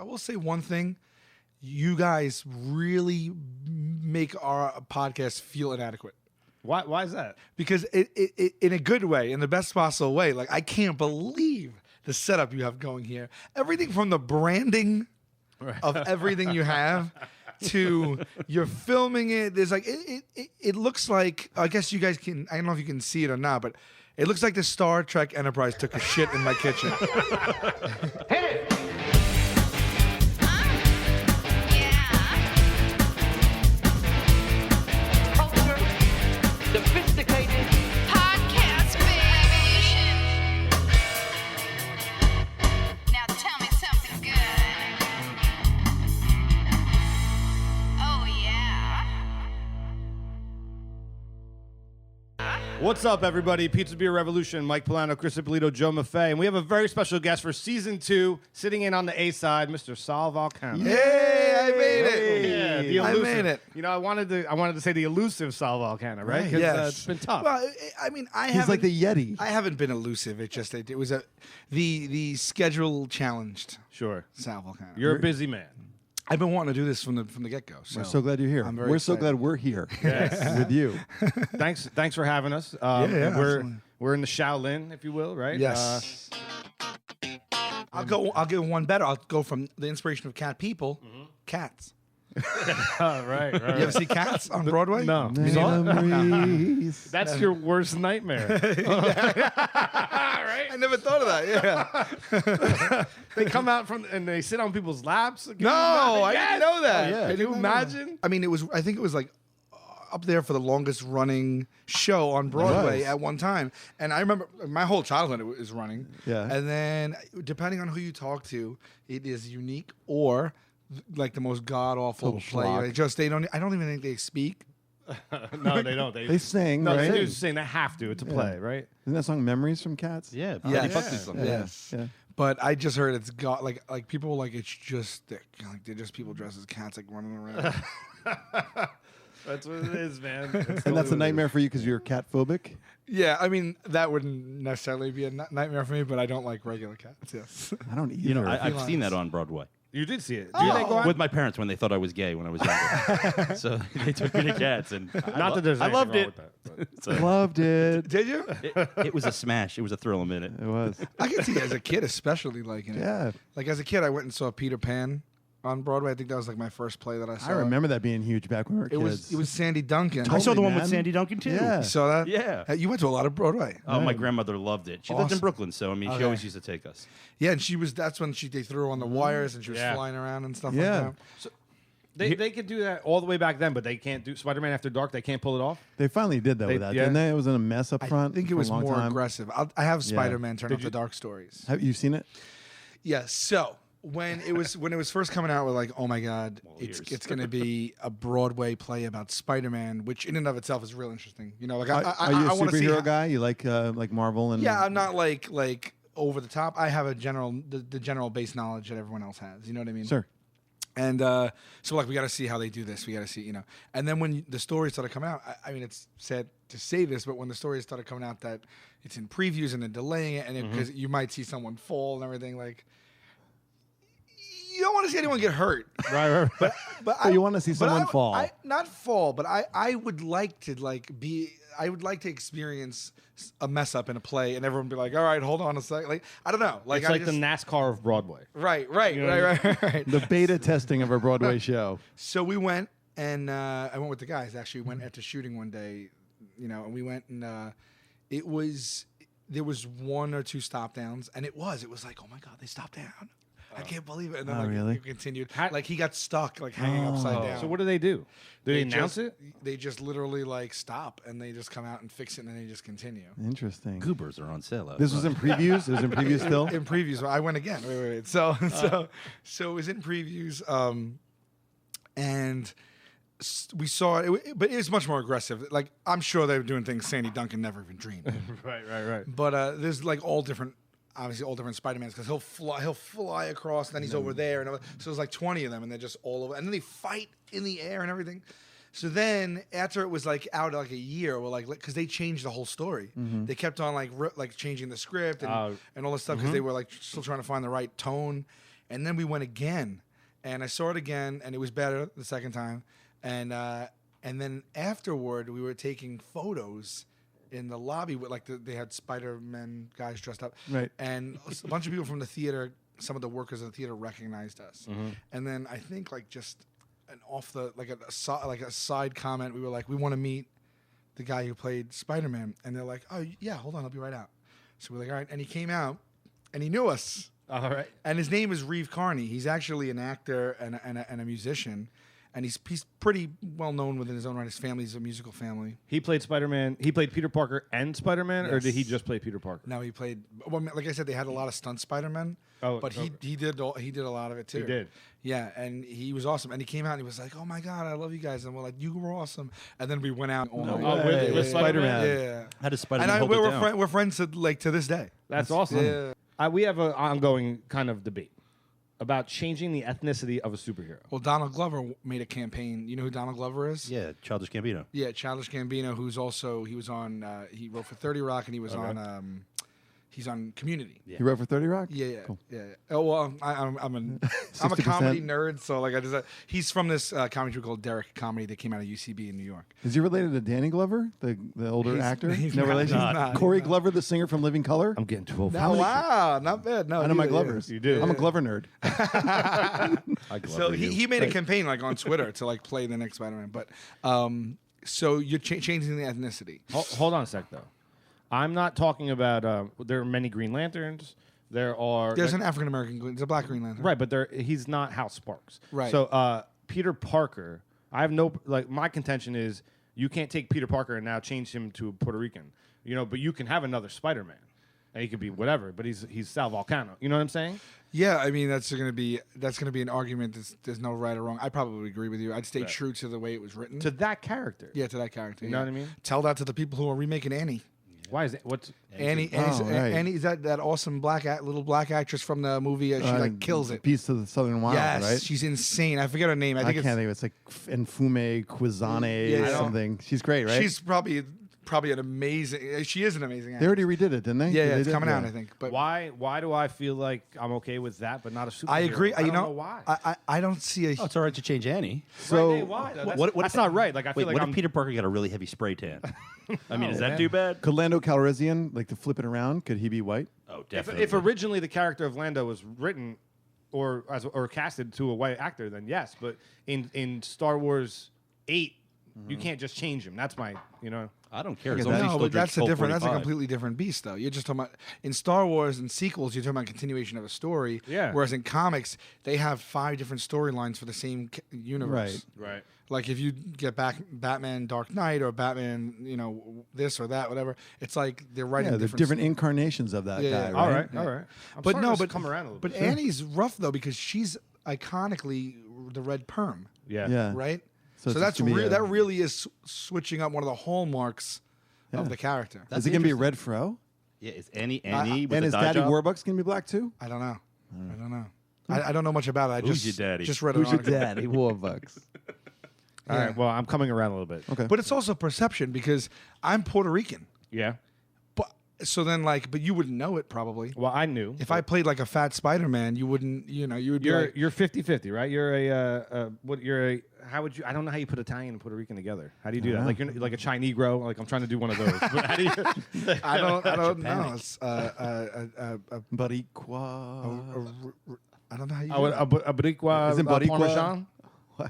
I will say one thing. You guys really make our podcast feel inadequate. Why is that? Because it in a good way, in the best possible way. Like, I can't believe the setup you have going here. Everything from the branding of everything you have to you're filming it. There's like it looks like, I guess you guys can, I don't know if you can see it or not, but it looks like the Star Trek Enterprise took a shit in my kitchen. Hit it! Sophisticated podcast, baby. Now tell me something good. Oh, yeah. What's up, everybody? Pizza Beer Revolution, Mike Polano, Chris Ippolito, Joe Maffei, and we have a very special guest for season 2, sitting in on the A side, Mr. Sal Vulcano. Yay, I made it. Yeah, the I elusive. made it. You know, I wanted to say the elusive Sal Vulcano, right? 'Cause, Yes. it's been tough. Well, I mean, He's like the Yeti. I haven't been elusive. It just it was the schedule challenged Sure. Sal Vulcano. You're a busy man. I've been wanting to do this from the get go. We're so glad you're here. I'm very We're so excited. glad we're here Yes. with you. Thanks for having us. Yeah, absolutely. We're in the Shaolin, if you will, right? Yes. I'll give one better. I'll go from the inspiration of cat people, cats. Right. You ever see Cats on Broadway? No. You saw it? Memories. That's your worst nightmare. Right? I never thought of that. Yeah. They come out from and they sit on people's laps. Can you No, imagine? I didn't know that. Oh, yeah. Can you imagine? I mean, I think it was like up there for the longest running show on Broadway Nice. at one time. And I remember my whole childhood it was running. Yeah. And then depending on who you talk to, it is unique or like the most god awful Total play. schlock. I don't even think they speak. No, they don't. They sing, no, right? they do sing. They have to. It's a play, right? Isn't that song Memories from Cats? Yeah, Yes. Buckley song. Yeah. Yes. Yeah. But I just heard it's got like people like it's just thick. Like they're just people dressed as cats like running around. That's what it is, man. And that's a nightmare for you because you're cat phobic? Yeah, I mean that wouldn't necessarily be a nightmare for me, but I don't like regular cats. Yes. I don't either. You know, I've Felines. seen that on Broadway. You did see it. Oh. Did they go on? With my parents when they thought I was gay when I was younger. So they took me to Cats. And Not that there's I anything loved wrong it. with that, but- So Loved it. Did you? it was a smash. It was a thrill a minute. It was. I can see as a kid, especially liking it. Yeah. Like as a kid, I went and saw Peter Pan on Broadway. I think that was like my first play that I saw. I remember that being huge back when we were it kids. was Sandy Duncan. I saw the one man. with Sandy Duncan too. Yeah. You saw that? Yeah. You went to a lot of Broadway. Oh, my grandmother loved it. She lived in Awesome. Brooklyn, so I mean, she Okay. always used to take us. Yeah, and that's when they threw her on the wires and she was Yeah. flying around and stuff Yeah. like that. They could do that all the way back then, but they can't do Spider-Man After Dark. They can't pull it off. They finally did that They- with that, yeah. didn't they? It was in a mess up I front. think it for a was long more time. aggressive. I have Spider-Man Turn Did Up you- the Dark Stories. Have you seen it? Yes. So when it was first coming out, we're like, oh my god, here's- it's going to be a Broadway play about Spider-Man, which in and of itself is real interesting. You know, like Are I you a want to see. superhero guy? You like Marvel and Yeah, I'm not like over the top. I have a the general base knowledge that everyone else has. You know what I mean? Sure. And so like we got to see how they do this. We got to see, And then when the stories started coming out, I mean, it's sad to say this, but when the stories started coming out that it's in previews and then delaying it, and because you might see someone fall and everything, like you don't want to see anyone get hurt. Right. But So you wanna see someone fall. not fall, but I would like to I would like to experience a mess up in a play and everyone be like, all right, hold on a second. Like, I don't know. It's like the NASCAR of Broadway. Right. the beta testing of our Broadway show. So we went and I went with the guys. Actually, went after shooting one day, and we went and there was one or two stop downs, and it was like, oh my god, they stopped down. I can't believe it. And then Oh, really? it continued. Like he got stuck, like hanging upside down. So what do they do? Do they announce just, it? They just literally like stop and they just come out and fix it and then they just continue. Interesting. Goobers are on sale. This was in previews? It was in previews still? In previews, I went again. Wait. So it was in previews, and we saw it, but it was much more aggressive. Like I'm sure they were doing things Sandy Duncan never even dreamed. Right. But there's like all different Spider-Mans because he'll fly across and then he's over there, and so there's like 20 of them and they're just all over, and then they fight in the air and everything. So then after it was like out like a year, we're like, because they changed the whole story. They kept on like changing the script and all this stuff because they were like still trying to find the right tone. And then we went again, and I saw it again, and it was better the second time. And then afterward, we were taking photos in the lobby with they had Spider-Man guys dressed up, Right. And a bunch of people from the theater, some of the workers of the theater recognized us. And then I think just a side comment, we were like, we want to meet the guy who played Spider-Man, and they're like, oh yeah, hold on, I'll be right out. So we're like, all right, and he came out, and he knew us. All right. And his name is Reeve Carney. He's actually an actor and a musician, and he's pretty well known within his own right. His family's a musical family. He played Spider-Man. He played Peter Parker and Spider-Man, or Yes. did he just play Peter Parker? No, he played. Well, like I said, they had a lot of stunt Spider-Man. Oh, but he did a lot of it too. He did. Yeah, and he was awesome. And he came out and he was like, "Oh my God, I love you guys." And we're like, "You were awesome." And then we went out. Oh, with Spider-Man? Yeah. How does Spider-Man hold it down? We're friends to this day. That's awesome. Yeah. We have an ongoing kind of debate about changing the ethnicity of a superhero. Well, Donald Glover made a campaign. You know who Donald Glover is? Yeah, Childish Gambino. Yeah, Childish Gambino, he wrote for 30 Rock, and he was on, he's on Community. Yeah. You wrote for 30 Rock? Yeah. Cool. Yeah. I'm a 60%. comedy nerd, so he's from this comedy troupe called Derek Comedy that came out of UCB in New York. Is he related to Danny Glover, the older actor? He's no not, relation? he's not. Corey Glover, the singer from Living Color? I'm getting 12. Oh, wow, not bad. No, I know my yeah. Glovers. You do. I'm a Glover nerd. So he made a campaign on Twitter to play the next Spider-Man. But so you're changing the ethnicity. Hold on a sec, though. I'm not talking about. There are many Green Lanterns. There's an African American. There's a black Green Lantern. Right, but he's not Hal Sparks. Right. So Peter Parker, I have no my contention is you can't take Peter Parker and now change him to Puerto Rican. But you can have another Spider-Man. And he could be whatever, but he's Sal Vulcano. You know what I'm saying? Yeah, I mean that's gonna be an argument. There's no right or wrong. I probably agree with you. I'd stay true to the way it was written. To that character. Yeah, to that character. You know what I mean? Tell that to the people who are remaking Annie. Why is it? What's Annie is that awesome little black actress from the movie. She kills it. Beast of the Southern Wild, Yes, right? she's insane. I forget her name. I I think can't think of it. It's like Enfume Quizane Yeah, or yeah. something. She's great, right? she's probably an amazing. She is an amazing They actress. already redid it, didn't they? Yeah, They it's did? coming out, Yeah. I think. But why do I feel like I'm okay with that, but not a superhero? I agree. I You don't know, know why. I don't see a. Oh, it's all right to change Annie. So, Right, why? Though? What That's if- not right. Like I feel Wait, like what I'm if Peter Parker got a really heavy spray tan? I mean, is that too bad? could Lando Calrissian, to flip it around, could he be white? Oh, If definitely. originally the character of Lando was written or casted to a white actor, then yes. But in Star Wars 8, you can't just change him. That's my I don't care. Okay, As long as he No, still but drinks that's a Colt different. That's a 45. completely different beast, though. You're just talking about in Star Wars and sequels. You're talking about continuation of a story. Yeah. Whereas in comics, they have 5 different storylines for the same universe. right. Like if you get back Batman Dark Knight or Batman, this or that, whatever. It's like they're writing Yeah, they're different incarnations of that Yeah, guy, yeah. right? All right. I'm But starting no, to but come around a little But bit. Annie's rough though because she's iconically the red perm, Yeah. right? So it's that's just gonna be that really is switching up one of the hallmarks of the character. Is it going to be a red fro? Yeah, is Annie with And a is dye Daddy job? Warbucks going to be black too? I don't know. I don't know much about it. Who's your daddy? Just read an Who's your article. daddy Warbucks? All right. Well, I'm coming around a little bit. Okay. But it's also perception because I'm Puerto Rican. Yeah. But so then but you wouldn't know it probably. Well, I knew. If I played like a fat Spider-Man, you wouldn't, you would be like, You're 50-50, right? How would you? I don't know how you put Italian and Puerto Rican together. How do you do that? Like you're like a Chinegro. Like I'm trying to do one of those. But how do you? I don't know. It's, Bariqua. I don't know how you. Oh, do that. a Boricua Isn't Boricua- Parmesan?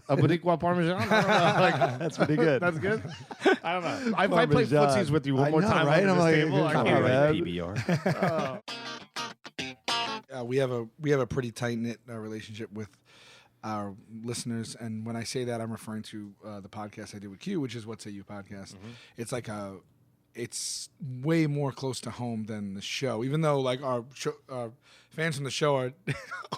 A Boricua Parmesan? I don't know. Like, That's pretty good. that's good. I don't know. If I play Parmesan. footsies with you one I more know, time right? on I'm this like, table, I come can't on, wait. man. PBR. We have a pretty tight knit relationship with our listeners, and when I say that, I'm referring to the podcast I do with Q, which is What Say You podcast. It's like it's way more close to home than the show, even though like our fans from the show are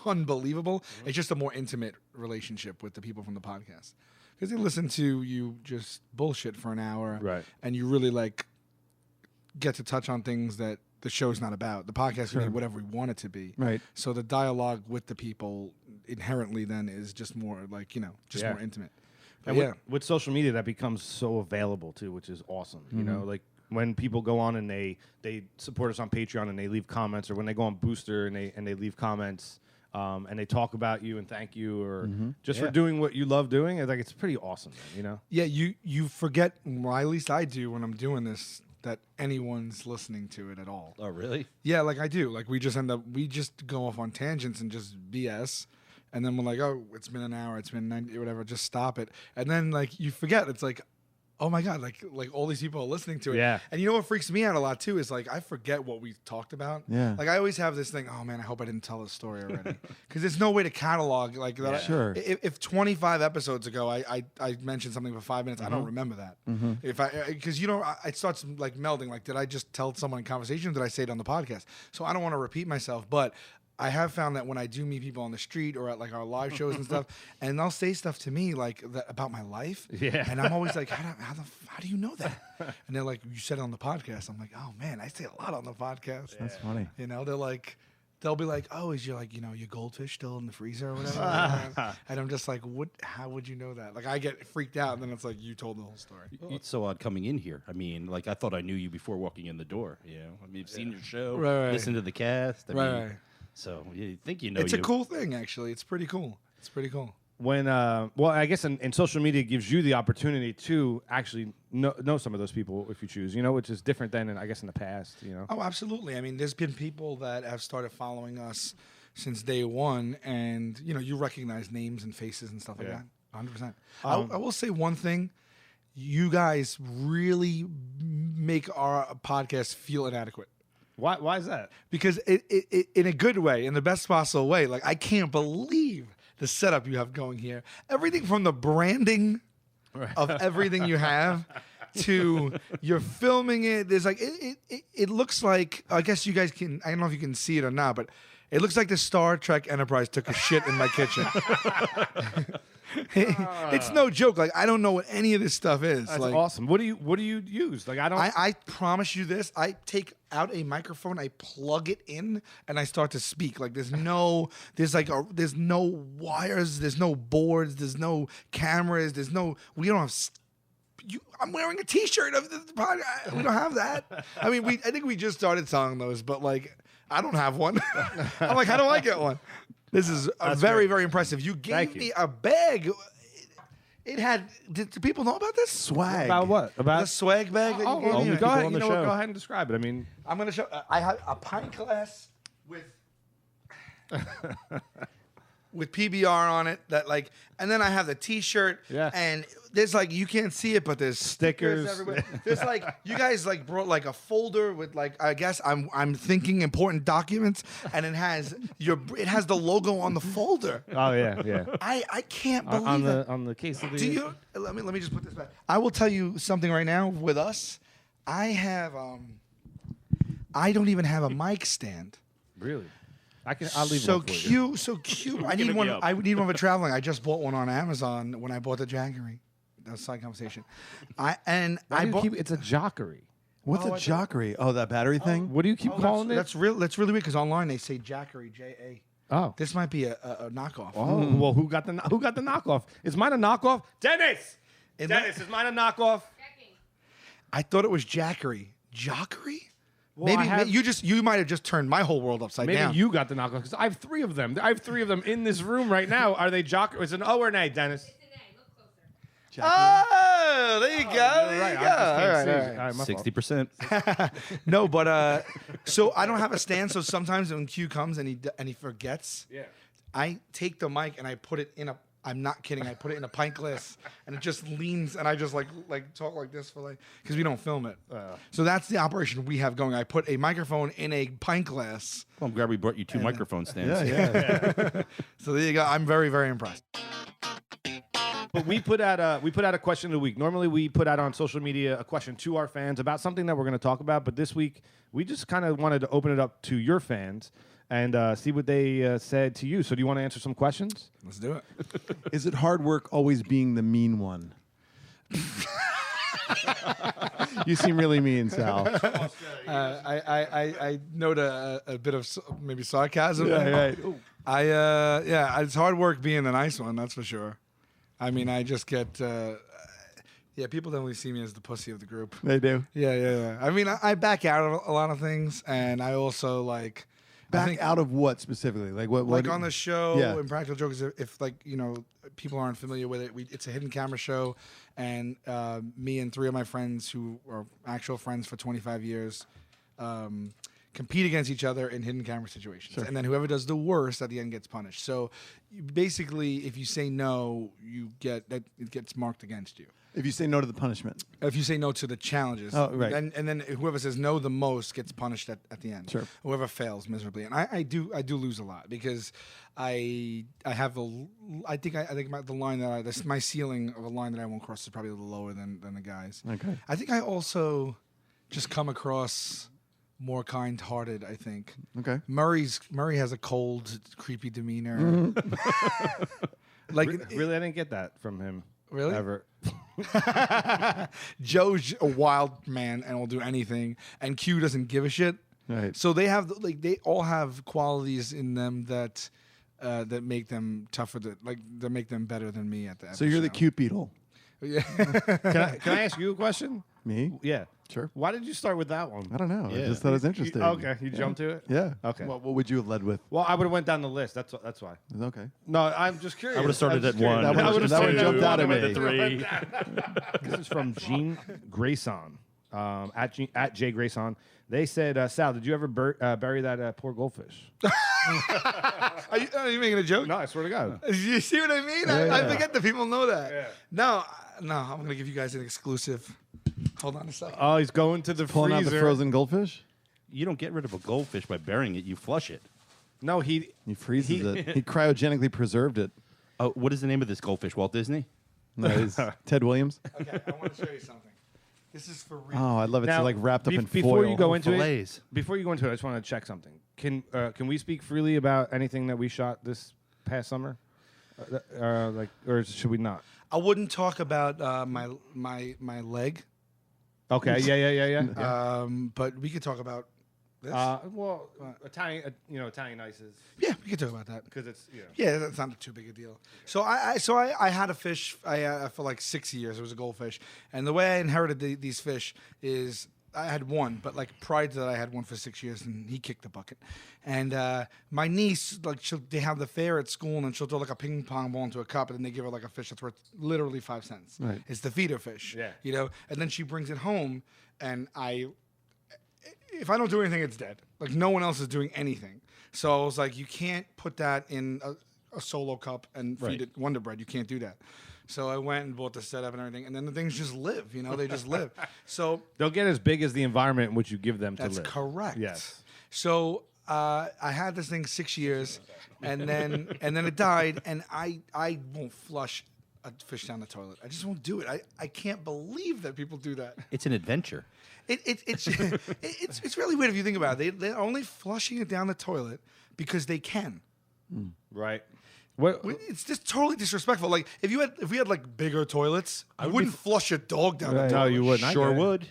unbelievable. It's just a more intimate relationship with the people from the podcast because they listen to you just bullshit for an hour, Right. And you really like get to touch on things that the show's not about. The podcast can be whatever we want it to be. Right. So the dialogue with the people inherently then is just more like, just Yeah. more intimate. And But with social media, that becomes so available too, which is awesome. You know, like when people go on and they support us on Patreon and they leave comments, or when they go on Booster and they leave comments, and they talk about you and thank you, or just for doing what you love doing. It's like it's pretty awesome, man, you know. Yeah, you forget. Well, at least I do when I'm doing this, that anyone's listening to it at all. Oh, really? Yeah, like I do. Like we just go off on tangents and just BS. And then we're like, oh, it's been an hour, it's been 90, whatever, just stop it. And then like you forget, it's like, oh my God, like all these people are listening to it. Yeah. And you know what freaks me out a lot too is like I forget what we talked about. Yeah. Like I always have this thing, oh man, I hope I didn't tell this story already. Because there's no way to catalog like that. Sure. If 25 episodes ago I mentioned something for 5 minutes, I don't remember that. If because you know, it starts like melding, like did I just tell someone in conversation or did I say it on the podcast? So I don't want to repeat myself, but I have found that when I do meet people on the street or at like our live shows and stuff, and they'll say stuff to me like about my life, and I'm always like, how do you know that? And they're like, you said it on the podcast. I'm like, oh man, I say a lot on the podcast. That's funny. You know, they'll be like, oh, is your like your goldfish still in the freezer or whatever? And I'm just like, what? How would you know that? Like I get freaked out, and then it's like you told the whole story. Well, it's so odd coming in here. I mean, like I thought I knew you before walking in the door. You know, I mean, I've seen your show, Right. listened to the cast. I mean, Right. So you think you know. It's a cool thing, actually. It's pretty cool. It's pretty cool. When well, I guess in social media gives you the opportunity to actually know some of those people if you choose, you know, which is different than I guess in the past, you know. Oh, absolutely. I mean, there's been people that have started following us since day one, and you know, you recognize names and faces and stuff like that. 100%. I will say one thing: you guys really make our podcast feel inadequate. Why is that? Because it in a good way, in the best possible way. Like I can't believe the setup you have going here. Everything from the branding of everything you have to you're filming it. There's like it looks like, I guess you guys can, I don't know if you can see it or not, but it looks like the Star Trek Enterprise took a shit in my kitchen. It's no joke. Like I don't know what any of this stuff is. That's like, awesome. What do you use? Like I don't. I promise you this. I take out a microphone, I plug it in, and I start to speak. Like there's no wires, there's no boards, there's no cameras, we don't have. I'm wearing a T-shirt of the podcast. We don't have that. I mean, I think we just started selling those, but like I don't have one. I'm like, how do I get one? This is very, very impressive. You gave me a bag. It had. Do people know about this? Swag. About what? About the swag bag. That you gave me? go ahead. on You the know what? show. Go ahead and describe it. I mean, I'm gonna show. I have a pint glass with PBR on it. That like, and then I have the T-shirt. Yeah. And there's like, you can't see it, but there's stickers everywhere. There's like, you guys like brought like a folder with like, I guess I'm thinking important documents, and it has the logo on the folder. oh yeah. I can't believe it. on the case of the. Do you? Let me just put this back. I will tell you something right now. With us, I have I don't even have a mic stand. Really? I'll leave So one for you. cute, so cute. I Giving need one. me up. I need one for traveling. I just bought one on Amazon when I bought the Jackery. That was a side conversation. Why do you keep it's a jockery. What's a jockery? Oh, that battery thing? What do you keep calling it? That's real. That's really weird because online they say Jackery, J-A. Oh. This might be a knockoff. Oh, well, who got the knockoff? Is mine a knockoff? Dennis, is mine a knockoff? I thought it was Jackery. Jockery? Well, Maybe you might have just turned my whole world upside Maybe down. you got the knockoff because I have three of them. I have three of them in this room right now. Are they jock? Is it an O or an A, Dennis? Oh, there you go. There Right. you I go. just All can't right, see. all right. All right, my fault. 60%. No, but so I don't have a stand. So sometimes when Q comes and he forgets, Yeah. I take the mic and I put it in a. I'm not kidding. I put it in a pint glass and it just leans and I just like talk like this for because we don't film it. So that's the operation we have going. I put a microphone in a pint glass. Well, I'm glad we brought you two microphone stands. Yeah. So there you go. I'm very, very impressed. But we put out a question of the week. Normally we put out on social media a question to our fans about something that we're going to talk about. But this week we just kind of wanted to open it up to your fans and see what they said to you. So do you want to answer some questions? Let's do it. Is it hard work always being the mean one? You seem really mean, Sal. I note a bit of maybe sarcasm. Right. It's hard work being the nice one. That's for sure. I mean, I just get, people don't really see me as the pussy of the group. They do. Yeah. I mean, I back out of a lot of things, and I also Back out of what specifically? Like what? Like on the show, Yeah. Impractical Jokers, if like, you know, people aren't familiar with it, it's a hidden camera show, and me and 3 of my friends who are actual friends for 25 years compete against each other in hidden camera situations. And then whoever does the worst at the end gets punished. So basically, if you say no, it gets marked against you. If you say no to the punishment. If you say no to the challenges, Oh, right. and then whoever says no the most gets punished at the end. Sure. Whoever fails miserably, and I do lose a lot because I think the line that my ceiling of a line that I won't cross is probably a little lower than the guys. Okay. I think I also just come across more kind-hearted. I think. Okay. Murray has a cold, creepy demeanor. Like Really, I didn't get that from him. Really? Ever. Joe's a wild man and will do anything, and Q doesn't give a shit. Right. So they all have qualities in them that make them tougher, that make them better than me at the. So you're the cute beetle. Yeah. Can I ask you a question? Me? Yeah. Sure. Why did you start with that one? I don't know. I Yeah. just thought it was interesting. Okay, you jumped to it? Yeah. Okay. What would you have led with? Well, I would have went down the list. That's why. Okay. No, I'm just curious. I would have started at 1. That one- I would've that one started jumped at out at 1, me. went to 3. This is from Jean Grayson, at J Grayson. They said, Sal, did you ever bury that poor goldfish? Are you making a joke? No, I swear to God. You see what I mean? I forget that people know that. Yeah. No, I'm gonna give you guys an exclusive. Hold on a second. Oh, he's going to the Pulling freezer. out the frozen goldfish? You don't get rid of a goldfish by burying it. You flush it. No, he He freezes it. He cryogenically preserved it. Oh, what is the name of this goldfish? Walt Disney? No, it's Ted Williams. Okay, I want to show you something. This is for real. Oh, I love it. Now, It's like wrapped up in before foil. you go into fillets. it, before you go into it, I just want to check something. Can we speak freely about anything that we shot this past summer? Or should we not? I wouldn't talk about my leg. Okay. Yeah. But we could talk about this. Well, Italian ices, Yeah, we could talk about that. because it's Yeah, that's not too big a deal. So I had a fish for like 6 years. It was a goldfish, and the way I inherited these fish is I had one, but like prior to that, I had one for 6 years, and he kicked the bucket. And my niece, like, they have the fair at school, and she'll throw like a ping pong ball into a cup, and then they give her like a fish that's worth literally 5 cents. Right. It's the feeder fish. Yeah. You know, and then she brings it home, and if I don't do anything, it's dead. Like, no one else is doing anything. So I was like, you can't put that in a solo cup and feed it Wonder Bread. You can't do that. So I went and bought the setup and everything, and then the things just live. You know, they just live. So they'll get as big as the environment in which you give them to that's live. correct. Yes. So I had this thing 6 years, and then it died, and I won't flush a fish down the toilet. I just won't do it. I can't believe that people do that. It's an adventure. It's really weird if you think about it. They're only flushing it down the toilet because they can. Right. What? It's just totally disrespectful. Like if we had like bigger toilets, I wouldn't flush a dog down the Right. toilet. No, you wouldn't. I Sure get it. would.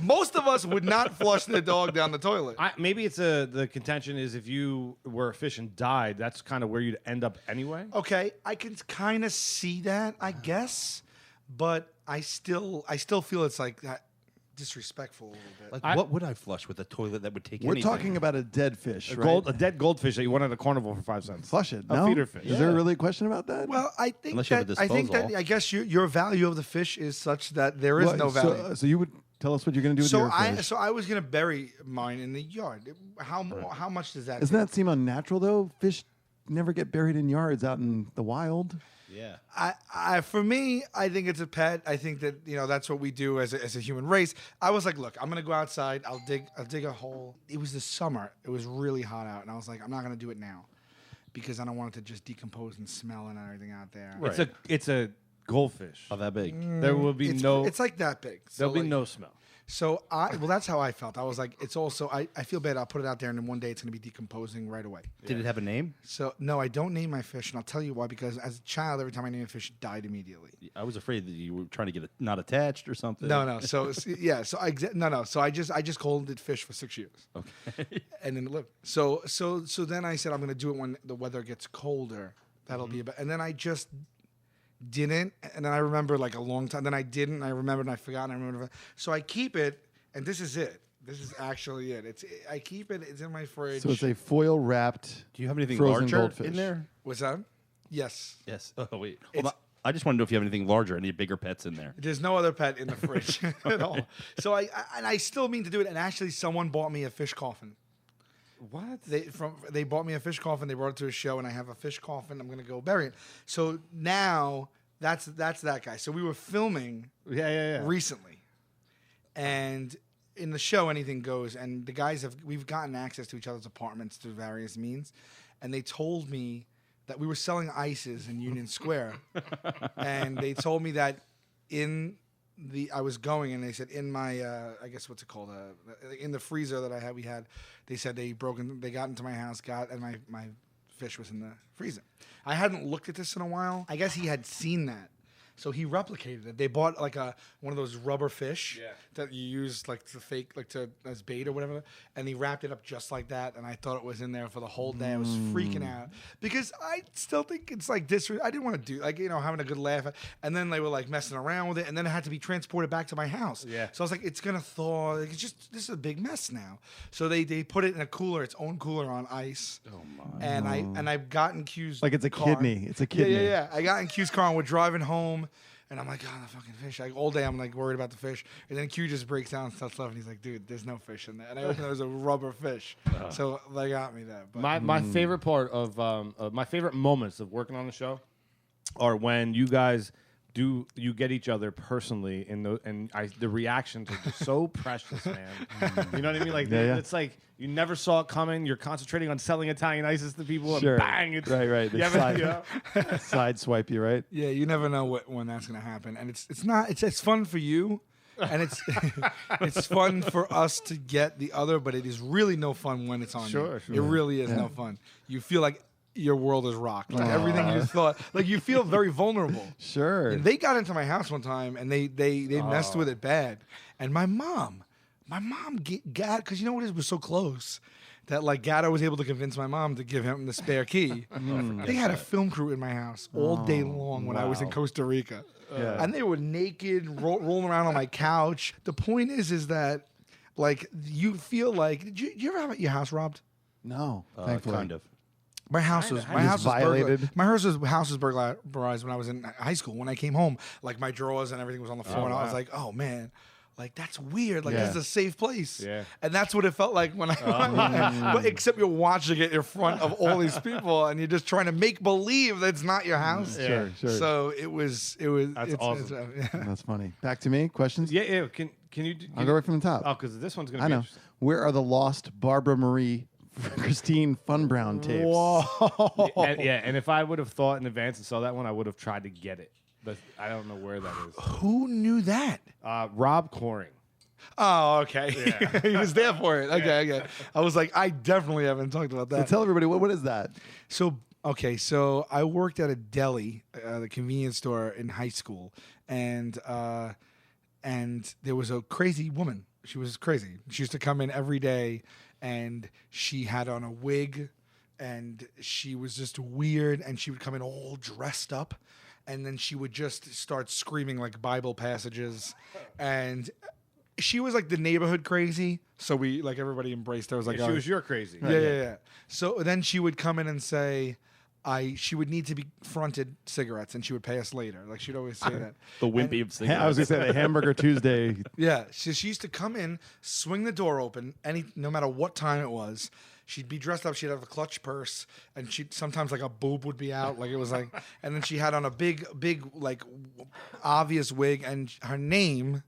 Most of us would not flush the dog down the toilet. Maybe it's the contention is if you were a fish and died, that's kind of where you'd end up anyway. Okay, I can kind of see that, I guess, but I still feel it's like that disrespectful a little bit. Like, what would I flush with a toilet that would take We're anything? talking about a dead fish, A right? dead goldfish that you won at a carnival for 5 cents. Flush it. A No? feeder fish. Is there really a question about that? Well, I think Unless you have a disposal. I guess your value of the fish is such that there is Well, no value. So you would tell us what you're going to do with your fish. I was gonna bury mine in the yard. How much does that? Doesn't that seem unnatural, though? Fish never get buried in yards out in the wild. Yeah. For me, I think it's a pet. I think that that's what we do as a human race. I was like, look, I'm gonna go outside. I'll dig a hole. It was the summer. It was really hot out, and I was like, I'm not gonna do it now because I don't want it to just decompose and smell and everything out there. Right. It's a goldfish. Of that big. There will be It's like that big. So there'll be like- no smell. So that's how I felt. I was like, it's also I feel bad. I'll put it out there, and then one day it's gonna be decomposing right away. Did it have a name? So no, I don't name my fish, and I'll tell you why. Because as a child, every time I named a fish, it died immediately. I was afraid that you were trying to get it not attached or something. No. So yeah. So So I just called it fish for 6 years. Okay. And then it lived. So then I said I'm gonna do it when the weather gets colder. That'll be about. And then I just didn't. And then I remember like a long time. Then I didn't. And I remembered and I forgot. And I remember. So I keep it. And this is it. This is actually it. I keep it. It's in my fridge. So it's a foil wrapped. Do you have anything frozen larger goldfish. in there? What's that? Yes. Yes. Oh wait. It's- Hold on. I just want to know if you have anything larger, any bigger pets in there. There's no other pet in the fridge at all. So I still mean to do it. And actually, someone bought me a fish coffin. What? They bought me a fish coffin. They brought it to a show, and I have a fish coffin. I'm gonna go bury it. So now that's that guy. So we were filming Yeah. recently, and in the show, anything goes. And the guys we've gotten access to each other's apartments through various means, and they told me that we were selling ices in Union Square, and they told me that I was going, and they said in my I guess what's it called in the freezer that we had, they said they got into my house, and my fish was in the freezer. I hadn't looked at this in a while. I guess he had seen that. So he replicated it. They bought like one of those rubber fish that you use like to fake as bait or whatever, and he wrapped it up just like that. And I thought it was in there for the whole day. I was freaking out because I still think it's like I didn't want to do having a good laugh. And then they were like messing around with it, and then it had to be transported back to my house. Yeah. So I was like, it's gonna thaw. Like, this is a big mess now. So they put it in a cooler, its own cooler on ice. Oh my. And I've gotten Q's Like it's a car. kidney. It's a kidney. Yeah. I got in Q's car and we're driving home. And I'm like, oh, the fucking fish. Like, all day I'm like worried about the fish. And then Q just breaks down and stuff. And he's like, dude, there's no fish in there. And I opened it was a rubber fish. So they got me that. But My favorite part of my favorite moments of working on the show are when you guys you get each other personally the reactions are just so precious, man. You know what I mean? Like Yeah. it's like you never saw it coming. You're concentrating on selling Italian ices to people, Sure. and bang! It's, Right. You ever- Side swipe you, right? yeah, you never know when that's gonna happen. And it's fun for you. And it's it's fun for us to get the other, but it is really no fun when it's on Sure. you. It really is no fun. You feel like your world is rocked. Like everything you thought, like you feel very vulnerable. Sure. And they got into my house one time and they messed with it bad. And my mom got, because you know what, it was so close that like Gatto was able to convince my mom to give him the spare key. They had a film crew in my house all day long when I was in Costa Rica. Yeah. And they were naked, rolling around on my couch. The point is that like you feel like, did you ever have your house robbed? No, thankfully. Kind of. My house was violated? My house was burglarized when I was in high school. When I came home, like my drawers and everything was on the floor, and I was like, "Oh man, like that's weird. Like Yeah. this is a safe place." Yeah. And that's what it felt like when but except you're watching it in front of all these people, and you're just trying to make believe that it's not your house. Sure. So it was. That's awesome. That's funny. Back to me. Questions? Yeah. Can you? I'll go right from the top. Oh, because this one's gonna I be know. interesting. Where are the lost Barbara Marie Christine Fun Brown tapes? And if I would have thought in advance and saw that one, I would have tried to get it. But I don't know where that is. Who knew that? Rob Coring. Oh, okay. He was there for it. Okay. I was like, I definitely haven't talked about So that. tell everybody, what is that? So I worked at a deli, the convenience store in high school, and there was a crazy woman. She was crazy. She used to come in every day, and she had on a wig, and she was just weird, and she would come in all dressed up, and then she would just start screaming like Bible passages, and she was like the neighborhood crazy. So we like everybody embraced her. I was like, She was your crazy. yeah. So then she would come in and say, she would need to be fronted cigarettes, and she would pay us later. Like she'd always say that. The wimpy of cigarettes. I was going to say the Hamburger Tuesday. Yeah, she used to come in, swing the door open, no matter what time it was. She'd be dressed up. She'd have a clutch purse, and she'd sometimes like a boob would be out, like it was like. And then she had on a big like obvious wig, and her name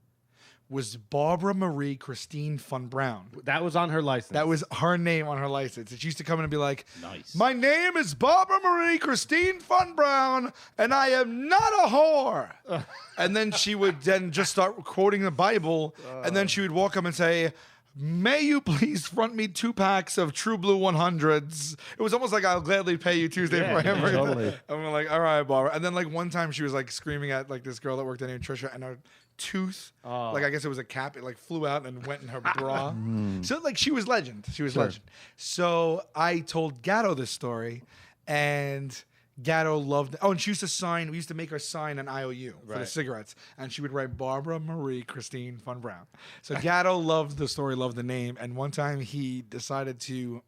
was Barbara Marie Christine Fun Brown. That was on her license. That was her name on her license. And she used to come in and be like, Nice. My name is Barbara Marie Christine Fun Brown, and I am not a whore. And then she would then just start quoting the Bible, and then she would walk up and say, may you please front me 2 packs of True Blue 100s. It was almost like I'll gladly pay you Tuesday for hamburger. totally. And we're like, all right, Barbara. And then like one time she was like screaming at like this girl that worked in here, Trisha, and her tooth, like I guess it was a cap, it like flew out and went in her bra. So like she was legend. She was legend. So I told Gatto this story, and Gatto loved. Oh, and she used to sign. We used to make her sign an IOU for the Right. cigarettes, and she would write Barbara Marie Christine Von Brown. So Gatto loved the story, loved the name, and one time he decided to.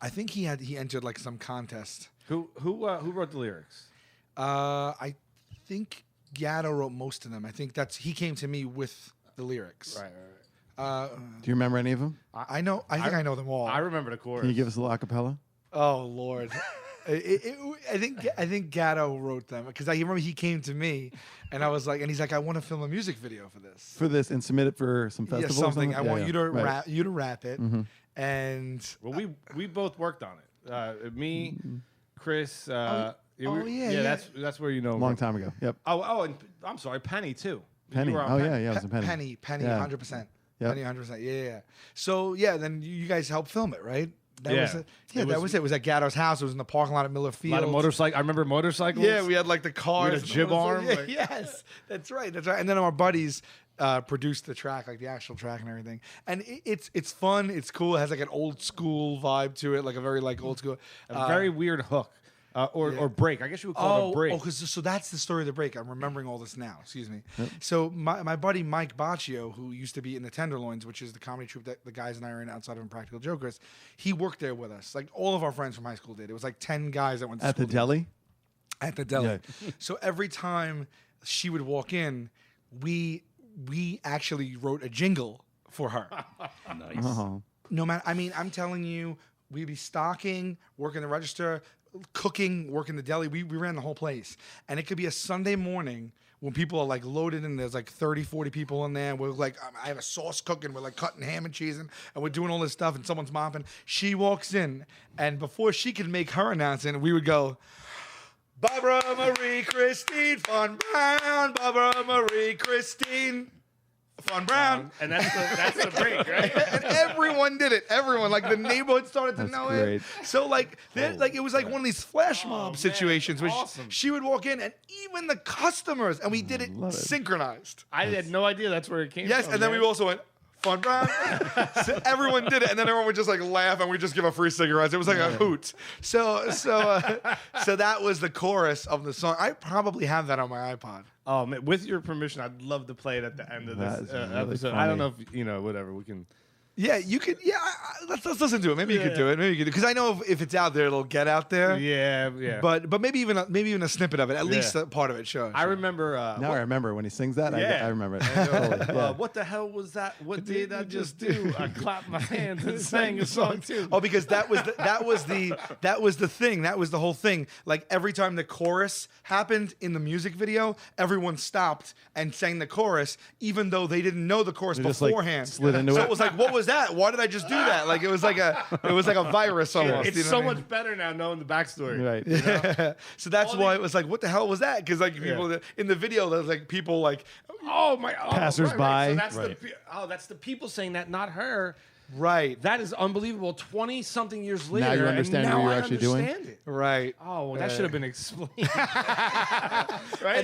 I think he entered like some contest. Who wrote the lyrics? I think Gatto wrote most of them. I think he came to me with the lyrics. Right. Do you remember any of them? I know. I think I know them all. I remember the chorus. Can you give us a little acapella? Oh Lord, I think Gatto wrote them because I remember he came to me, and I was like, and he's like, I want to film a music video for this. For this and submit it for some Yeah, festival. or something. I Yeah, want yeah. you to Right. rap it, and Well, we both worked on it. Me, Chris. yeah, That's where you know. Long time ago. Yep. And I'm sorry, Penny too. Penny. You were on Oh Penny. yeah, it was a penny. Penny, Yeah. 100%. Yep. Penny, 100%. Yeah. So yeah, then you guys helped film it, right? That Yeah. was it. Yeah, that was it. It was at Gatto's house. It was in the parking lot at Miller A Field. lot of motorcycle. I remember motorcycles. Yeah, we had like the cars. We had a and jib all arm, this- like- Yes, that's right. And then our buddies produced the track, like the actual track and everything. And it's fun. It's cool. It has like an old school vibe to it, like a very like old school. a very weird hook, or break. I guess you would call it a break. So that's the story of the break. I'm remembering all this now. Excuse me. So my buddy Mike Baccio, who used to be in the Tenderloins, which is the comedy troupe that the guys and I are in outside of Impractical Jokers, he worked there with us. Like all of our friends from high school did. It was like 10 guys that went to At the school deli. at the deli. Yeah. So every time she would walk in, we actually wrote a jingle for her. Nice. Oh. No matter, I mean, I'm telling you, we'd be stocking, working the register, cooking, working the deli. We ran the whole place. And it could be a Sunday morning when people are like loaded in, there's like 30, 40 people in there. We're like, I have a sauce cooking. We're like cutting ham and cheese and we're doing all this stuff and someone's mopping. She walks in and before she could make her announcement, we would go, Barbara Marie Christine Von Brown, Barbara Marie Christine Von Brown. And that's the break, right? And everyone did it. Everyone, like the neighborhood started to That's know great. it. So like it was like one of these flash mob situations where awesome. she would walk in and even the customers, and we did it love it. synchronized. I had no idea that's where it came Yes, from. and then man. we also went, Fun Brown. So everyone did it, and then everyone would just like laugh, and we just give a free cigarettes. It was like a hoot. So that was the chorus of the song. I probably have that on my iPod. Oh man, with your permission, I'd love to play it at the end of this That's really episode. funny. I don't know if whatever we can. Yeah, you could. Yeah, let's listen to it. Maybe you could do it. Maybe you could, because I know if it's out there, it'll get out there. Yeah. But maybe even a snippet of it. At least Yeah. a part of it. Sure. I remember. Now I remember when he sings that. Yeah. I remember it. Totally. Yeah. What the hell was that? What did I just do? I clapped my hands and sang a song too. Oh, because that was the thing. That was the whole thing. Like every time the chorus happened in the music video, everyone stopped and sang the chorus, even though they didn't know the chorus They just, like, beforehand. slid into so it. it was like, what was that? Why did I just do that? Like it was like a virus almost. It's you know so what I mean? much better now knowing the backstory. Right. Yeah. So that's All why the- it was like, what the hell was that? Because like people in the video, there's like people like, Oh my! Oh, Passersby. Right. So that's Right. that's the people saying that, not her. right, That is unbelievable. 20-something years later, you and understand now what you're I actually doing? understand it. right. Oh, well, that should have been explained.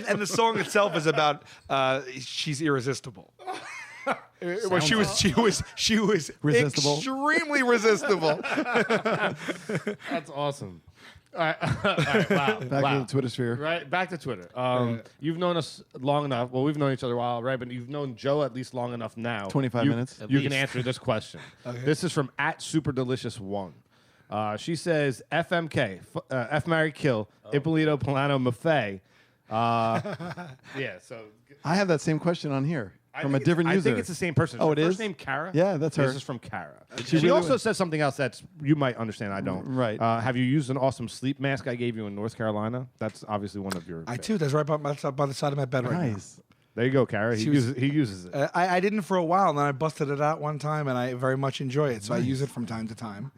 And the song itself is about she's irresistible. Well, she was Resistible. extremely resistible. That's awesome. All right. Wow. Back wow. to the Twitter sphere. Right, back to Twitter. You've known us long enough. Well, we've known each other a while, right? But you've known Joe at least long enough now. 25 minutes. You can answer this question. This is from @SuperDelicious1. She says, FMK, F Marry Kill, Ippolito Polano Maffei. Yeah, so I have that same question on here from a different I user. think it's the same person. Oh, Her it first is? name Kara? Yeah, that's her. This is from Kara. She She really also was- says something else that's you might understand. I don't. Right. Have you used an awesome sleep mask I gave you in North Carolina? That's obviously one of your. I too. That's right by the side of my bed right now. Nice. There you go, Kara. He She was- uses it. I didn't for a while, and then I busted it out one time, and I very much enjoy it. So I use it from time to time.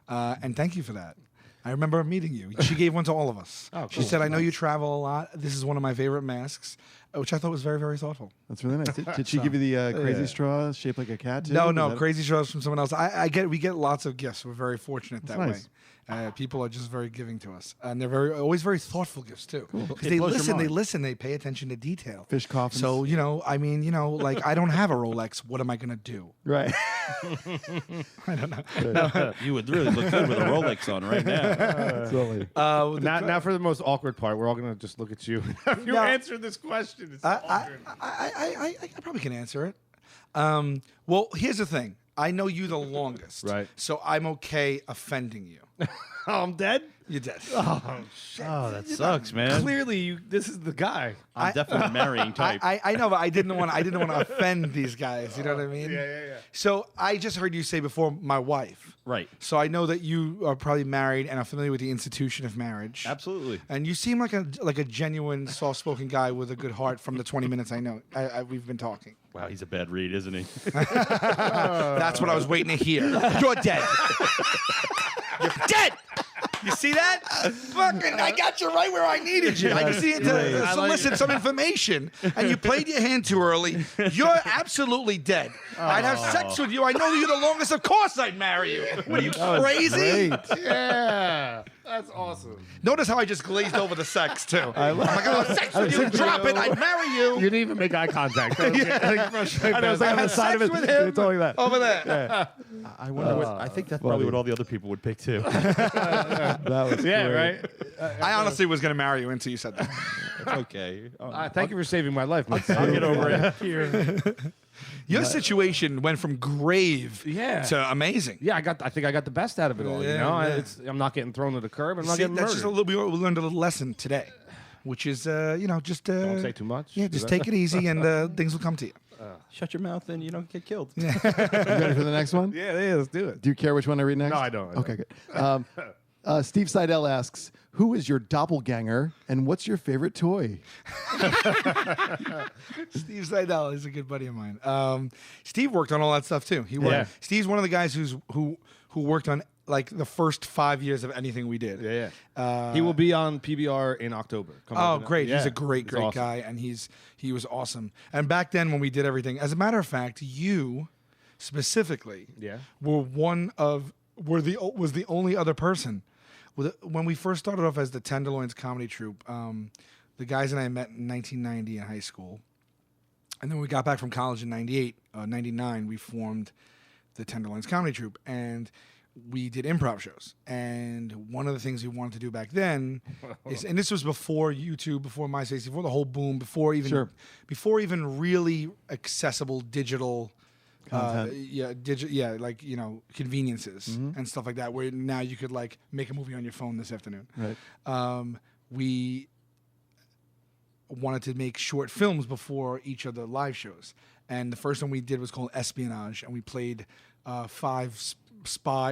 And thank you for that. I remember meeting you. She gave one to all of us. Oh, She cool. said, I know you travel a lot. This is one of my favorite masks. which I thought was very, very thoughtful. That's really nice. Did she give you the crazy straw shaped like a cat? Too? No, Was that- crazy straws from someone else. We get lots of gifts. We're very fortunate that nice. way. People are just very giving to us, and they're always very thoughtful gifts too. Because It they blows your listen, mind. they pay attention to detail. Fish coffins. So like I don't have a Rolex. What am I gonna do? Right. I don't know. You would really look good with a Rolex on right now. Totally. Now for the most awkward part, we're all gonna just look at you. If you No. answer this question, it's awkward. I probably can answer it. Well, here's the thing. I know you the longest, Right. So I'm okay offending you. Oh, I'm dead. You're dead. Oh shit! Oh, that sucks, man. Clearly, this is the guy. I'm definitely a marrying type. I know, but I didn't want to offend these guys. You know what I mean? Yeah. So I just heard you say before my wife. Right. So I know that you are probably married and are familiar with the institution of marriage. Absolutely. And you seem like a genuine, soft-spoken guy with a good heart from the 20 minutes I know we've been talking. Wow, he's a bad read, isn't he? That's what I was waiting to hear. You're dead. You're dead. You see that? Fucking, I got you right where I needed you. I just needed to solicit some information, and you played your hand too early. You're absolutely dead. I'd have sex with you. I know you the longest. Of course I'd marry you. What are you, crazy? Yeah, that's awesome. Notice how I just glazed over the sex, too. I'm like, I'll have sex with you. Drop it. I'd marry you. You didn't even make eye contact. I was like on the side of it. with him It's only that. over there. I wonder what. I think that's probably what all the other people would pick too. That was Yeah, great. right. I honestly was going to marry you until you said that. It's okay. Thank you for saving my life. I'll get over it here. Your situation went from grave Yeah. to amazing. Yeah, I think I got the best out of it all. You Yeah, know, yeah. I'm not getting thrown to the curb. I'm not See, getting that's murdered. just a little. We learned a little lesson today, which is just Don't say too much. Yeah, just take it easy, and things will come to you. Shut your mouth and you don't get killed. You ready for the next one? Yeah, let's do it. Do you care which one I read next? No, I don't. Okay, good. Steve Seidel asks, who is your doppelganger and what's your favorite toy? Steve Seidel is a good buddy of mine. Steve worked on all that stuff too. Yeah. Steve's one of the guys who worked on like the first 5 years of anything we did. Yeah. He will be on PBR in October. Come Oh, up in- great! Yeah. He's a great awesome. guy, and he was awesome. And back then, when we did everything, as a matter of fact, you specifically, Yeah. was the only other person. When we first started off as the Tenderloins Comedy Troupe, the guys and I met in 1990 in high school, and then when we got back from college in 99, we formed the Tenderloins Comedy Troupe, and we did improv shows. And one of the things we wanted to do back then is, and this was before YouTube, before MySpace, before the whole boom, before even really accessible digital Content. like conveniences and stuff like that, where now you could like make a movie on your phone this afternoon. Right. We wanted to make short films before each of the live shows, and the first one we did was called Espionage, and we played 5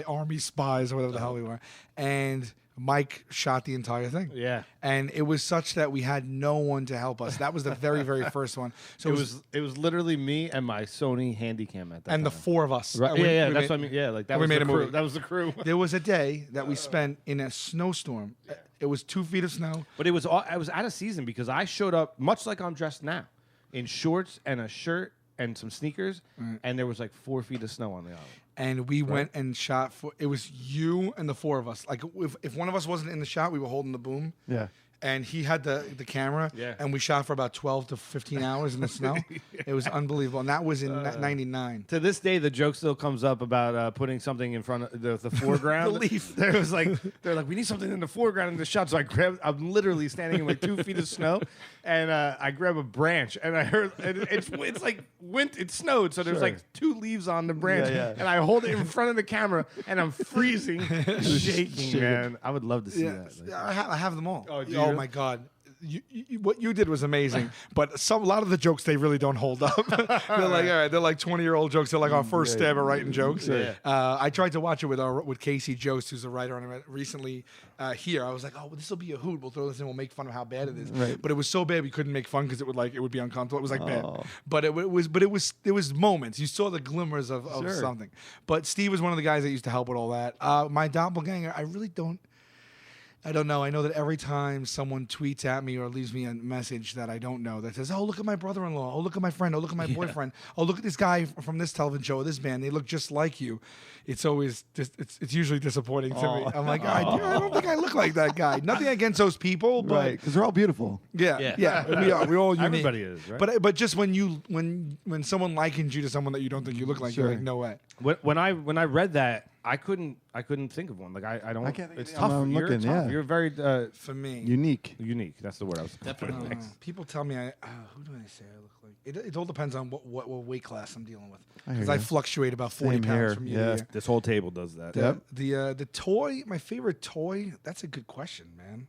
army spies or whatever the hell we were, and Mike shot the entire thing. Yeah. And it was such that we had no one to help us. That was the very, very first one. So It was literally me and my Sony Handycam at that and the time. 4 of us. Right. We- Yeah, we that's made- what I mean. Yeah, like that we was made the a crew. movie. That was the crew. There was a day that we spent in a snowstorm. It was 2 feet of snow. But it was out of season because I showed up much like I'm dressed now, in shorts and a shirt and some sneakers, and there was like 4 feet of snow on the island. And we went and shot it was you and the 4 of us. Like if one of us wasn't in the shot, we were holding the boom. Yeah. And he had the camera. Yeah. And we shot for about 12 to 15 hours in the snow. It was unbelievable. And that was in 99. To this day, the joke still comes up about putting something in front of the foreground. The leaf. They're like, we need something in the foreground in the shot. So I'm literally standing in like 2 feet of snow, and I grab a branch, and I heard it's like it snowed, so there's like 2 leaves on the branch, Yeah. and I hold it in front of the camera, and I'm freezing, shaking, man. I would love to see Yeah, that. I have them all. Oh, do you? Oh my God. What you did was amazing, but a lot of the jokes they really don't hold up. They're like, all right, they're like 20-year-old jokes. They're like our first stab at writing jokes. Yeah. I tried to watch it with Casey Jost, who's a writer on it recently here. I was like, oh, this will be a hoot. We'll throw this in. We'll make fun of how bad it is. Right. But it was so bad we couldn't make fun because it would be uncomfortable. It was like bad. But it was moments. You saw the glimmers of something. But Steve was one of the guys that used to help with all that. My doppelganger, I really don't. I don't know. I know that every time someone tweets at me or leaves me a message that I don't know that says, "Oh, look at my brother-in-law. Oh, look at my friend. Oh, look at my boyfriend. Oh, look at this guy from this television show or this band. They look just like you." It's always it's usually disappointing to me. I'm like, I don't think I look like that guy. Nothing against those people, but Right, because they're all beautiful. yeah, we are. We're all unique. Everybody is, right? But just when someone likens you to someone that you don't think you look like, you're like, no way. When I read that, I couldn't think of one. Like I don't. I can't think of it's any. tough. I'm You're looking, tough. yeah. You're very For me, Unique. unique. That's the word I was looking for. people tell me who do I say I look like? It all depends on what weight class I'm dealing with. I hear Because I ya. fluctuate about 40 Same pounds here, from year yeah. to year. This whole table does that. Yep. The toy, my favorite toy. That's a good question, man.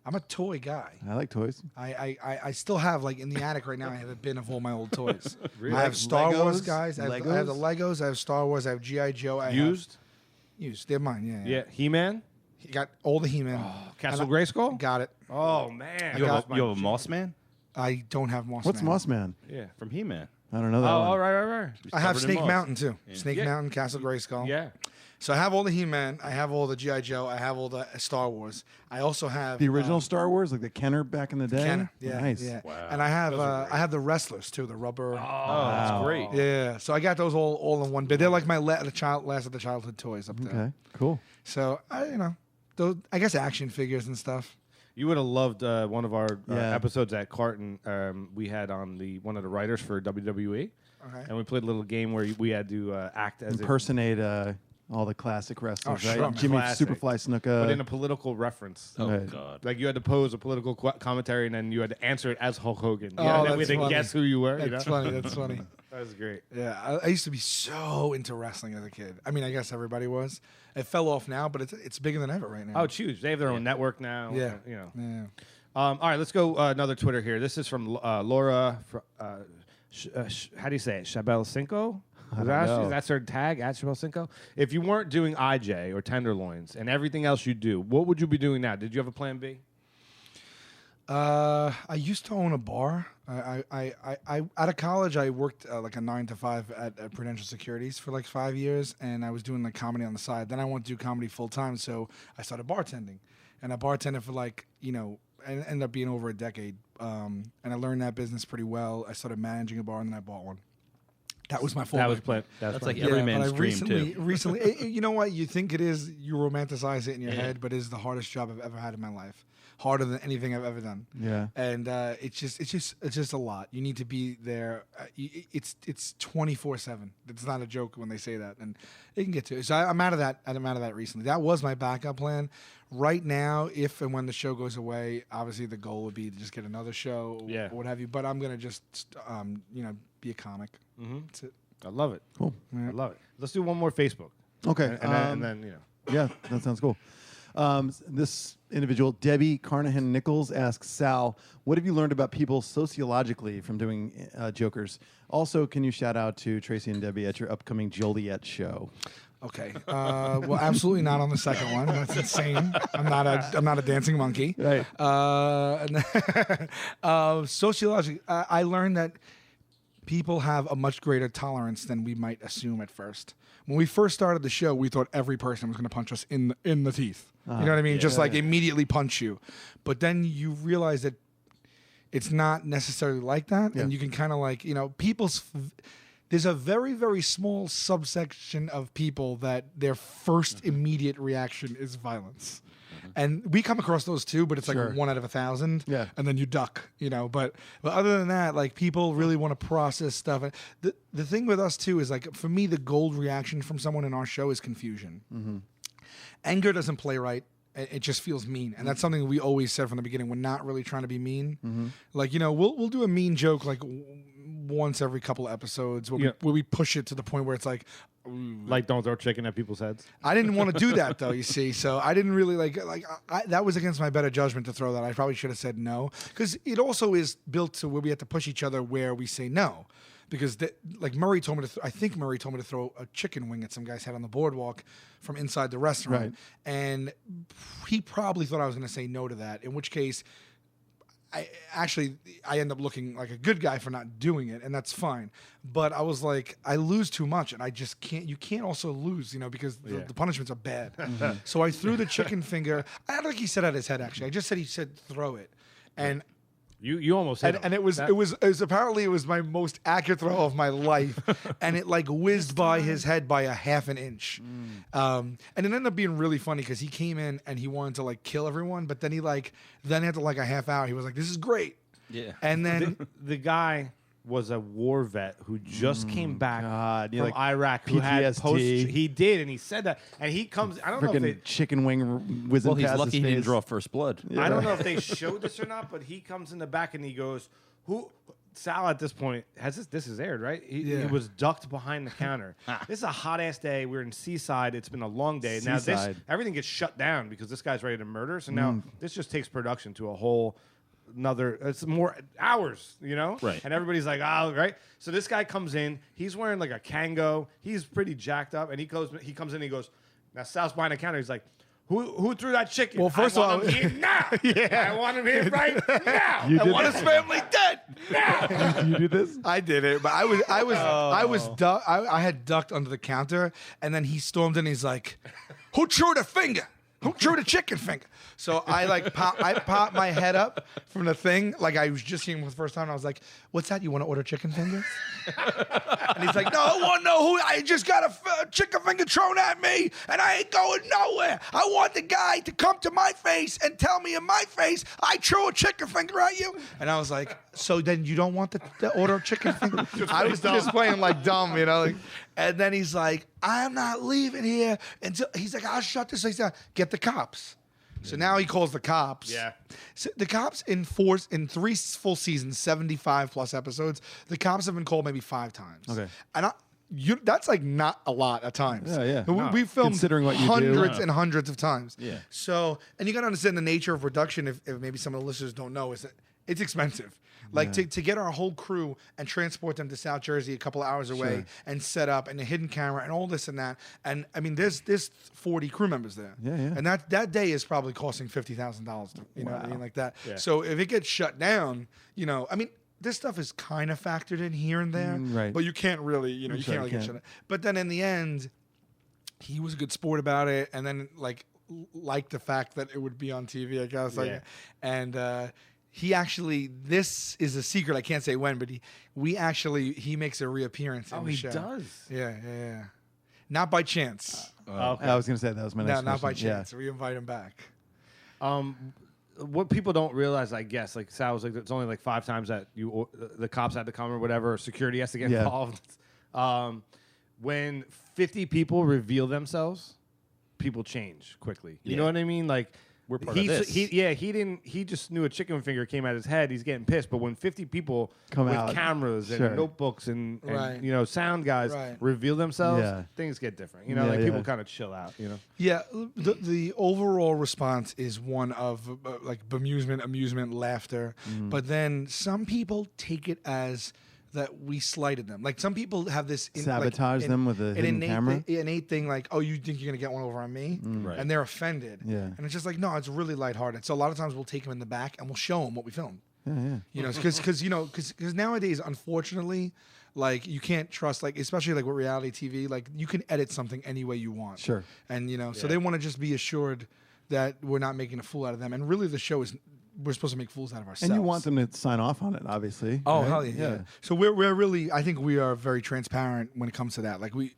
I'm a toy guy. I like toys. I still have, like, in the attic right now, I have a bin of all my old toys. Really? I have Star Wars Legos? guys. I have the Legos. I have Star Wars. I have G.I. Joe. I Used. Used. They're mine, yeah. Yeah. He-Man. You got all the He-Man. Castle Grayskull. Got it. Oh man. You have got a Moss Man I don't have Moss What's Man. Moss Man? Yeah. from He-Man. I don't know Oh, that one. all right. I have covered in Snake moss. Mountain, too. Snake Yeah. Mountain, Castle Grayskull. Yeah. So I have all the He-Man. I have all the G.I. Joe. I have all the Star Wars. I also have The original Star Wars, like the Kenner back in the day. Kenner. Yeah, nice. yeah. And I have the wrestlers too, the rubber. Oh, that's great. Yeah, so I got those all in one bit. They're like my last of the childhood toys up there. Okay, cool. So those, I guess action figures and stuff. You would have loved one of our Yeah. episodes at Carton. We had on one of the writers for WWE, Okay. and we played a little game where we had to act as if, Impersonate all the classic wrestlers, sure, right? man. Jimmy Classic. Superfly but in Snuka. a political reference. Oh Right. God. Like you had to pose a political commentary, and then you had to answer it as Hulk Hogan. Oh, and then we that's had to funny. guess who you were. That's funny. That's funny. That was great. Yeah, I used to be so into wrestling as a kid. I mean, I guess everybody was. It fell off now, but it's bigger than ever right now. Oh, it's huge. They have their own network now. yeah, You know. Yeah. All right, let's go another Twitter here. This is from Laura. How do you say it? Shabel Cinco? know. That's her tag at Shabel Cinco. If you weren't doing IJ or tenderloins and everything else you do, what would you be doing now? Did you have a plan B? I used to own a bar. I out of college, I worked like a 9 to 5 at Prudential Securities for like 5 years, and I was doing like comedy on the side. Then I wanted to do comedy full time, so I started bartending, and I bartended for like and it ended up being over a decade. And I learned that business pretty well. I started managing a bar, and then I bought one. That was my fault. That was plan. That's plan. like every but man's I dream too. Recently, you know what? You think it is. You romanticize it in your head, but it is the hardest job I've ever had in my life. Harder than anything I've ever done. Yeah. And it's just a lot. You need to be there. It's 24/7. It's not a joke when they say that, and it can get to it. So I'm out of that. I'm out of that recently. That was my backup plan. Right now, if and when the show goes away, obviously the goal would be to just get another show, Yeah. or what have you. But I'm gonna just be a comic. That's it. I love it. Cool. I love it. Let's do one more Facebook. Okay. And then Yeah, that sounds cool. This individual, Debbie Carnahan Nichols, asks Sal, what have you learned about people sociologically from doing Jokers? Also, can you shout out to Tracy and Debbie at your upcoming Joliet show? Okay. Well, absolutely not on the second one. That's insane. I'm not a dancing monkey. Right. Sociologically, I learned that people have a much greater tolerance than we might assume at first. When we first started the show, we thought every person was going to punch us in the teeth. You know what I mean? Just like immediately punch you. But then you realize that it's not necessarily like that, and you can kind of like there's a very, very small subsection of people that their first immediate reaction is violence. And we come across those too, but it's like 1 out of 1,000. Yeah. And then you duck, But other than that, like people really want to process stuff. And the thing with us too is like, for me, the gold reaction from someone in our show is confusion. Mm-hmm. Anger doesn't play right. It just feels mean, and that's something we always said from the beginning. We're not really trying to be mean. Mm-hmm. Like we'll do a mean joke like once every couple of episodes where we push it to the point where it's like don't throw chicken at people's heads. I didn't want to do that though, you see. So I didn't really that was against my better judgment to throw that. I probably should have said no, because it also is built to where we have to push each other where we say no. Because Murray told me I think Murray told me to throw a chicken wing at some guy's head on the boardwalk from inside the restaurant, Right. and he probably thought I was going to say no to that. In which case, I end up looking like a good guy for not doing it, and that's fine. But I was like, I lose too much, and I just can't. You can't also lose, because the punishments are bad. So I threw the chicken finger. I don't think he said at his head. Actually, I just said he said throw it, and. You almost hit And it was apparently it was my most accurate throw of my life, and it like whizzed by his head by a half an inch, and it ended up being really funny because he came in and he wanted to like kill everyone, but then he after like a half hour he was like, this is great, and then the guy was a war vet who just came back from like Iraq, who had PTSD. he did, and he said that, and he comes. I don't know if they. Freaking chicken wing whizzing Well, he's past lucky his he didn't face. draw first blood. I don't know if they showed this or not, but he comes in the back and he goes, "Who?" Sal at this point has this. This is aired, right? He was ducked behind the counter. This is a hot ass day. We're in Seaside. It's been a long day. Now Seaside. everything gets shut down because this guy's ready to murder. So now this just takes production to a whole. It's more hours, Right. And everybody's like, oh, right. So this guy comes in. He's wearing like a Kango. He's pretty jacked up, and he comes in. And he goes, now Sal's behind the counter. He's like, who threw that chicken? Well, first of all, I want him here now. I want him here right now. You I did want his family dead. now. You do this? I did it, but I had ducked under the counter, and then he stormed in. And he's like, "Who threw the finger? Who threw the chicken finger?" So I popped my head up from the thing, like I was just seeing him for the first time. And I was like, "What's that? You want to order chicken fingers?" And he's like, "No, I want to know who. I just got a chicken finger thrown at me, and I ain't going nowhere. I want the guy to come to my face and tell me in my face I threw a chicken finger at you." And I was like, "So then you don't want to order a chicken finger?" I was just playing like dumb, like. And then he's like, "I'm not leaving here until." He's like, "I'll shut this place down. Get the cops." So now he calls the cops. Yeah. So the cops in 3 full seasons, 75 plus episodes, the cops have been called maybe 5 times. Okay. And that's like not a lot of times. Yeah. We filmed Considering what you do. hundreds and hundreds of times. Yeah. So, and you got to understand the nature of production, if maybe some of the listeners don't know, is that it's expensive. Like to get our whole crew and transport them to South Jersey a couple of hours away and set up and a hidden camera and all this and that. And I mean, there's 40 crew members there. Yeah. And that day is probably costing $50,000. You know what I mean? Like that. Yeah. So if it gets shut down, I mean, this stuff is kind of factored in here and there. Right. But you can't really, you can't really get shut down. But then in the end, he was a good sport about it. And then liked the fact that it would be on TV, I guess. And he actually, this is a secret. I can't say when, but he makes a reappearance in the show. Does. Yeah. Not by chance. Okay. I was going to say that was my next No, not by question. chance. We invite him back. What people don't realize, I guess, like Sal was like, it's only like 5 times that the cops had to come or whatever, or security has to get involved. When 50 people reveal themselves, people change quickly. You know what I mean? Like We're part of this. He just knew a chicken finger came out his head. He's getting pissed. But when 50 people Come with out. cameras and Sure. notebooks and Right. sound guys Right. reveal themselves, Yeah. things get different. Yeah. People kind of chill out. Yeah, the overall response is one of like bemusement, amusement, laughter. But then some people take it as that we slighted them. Like some people have this Sabotage them with a hidden camera? innate thing like, oh, you think you're gonna get one over on me, Right. and they're offended. Yeah. And it's just like, no, it's really lighthearted. So a lot of times we'll take them in the back and we'll show them what we filmed. Yeah. Because nowadays, unfortunately, like you can't trust, like especially like with reality TV, like you can edit something any way you want. Sure. And so they want to just be assured that we're not making a fool out of them. And really, the show is we're supposed to make fools out of ourselves. And you want them to sign off on it, obviously. Oh right? hell yeah. So we're really, I think we are very transparent when it comes to that. Like we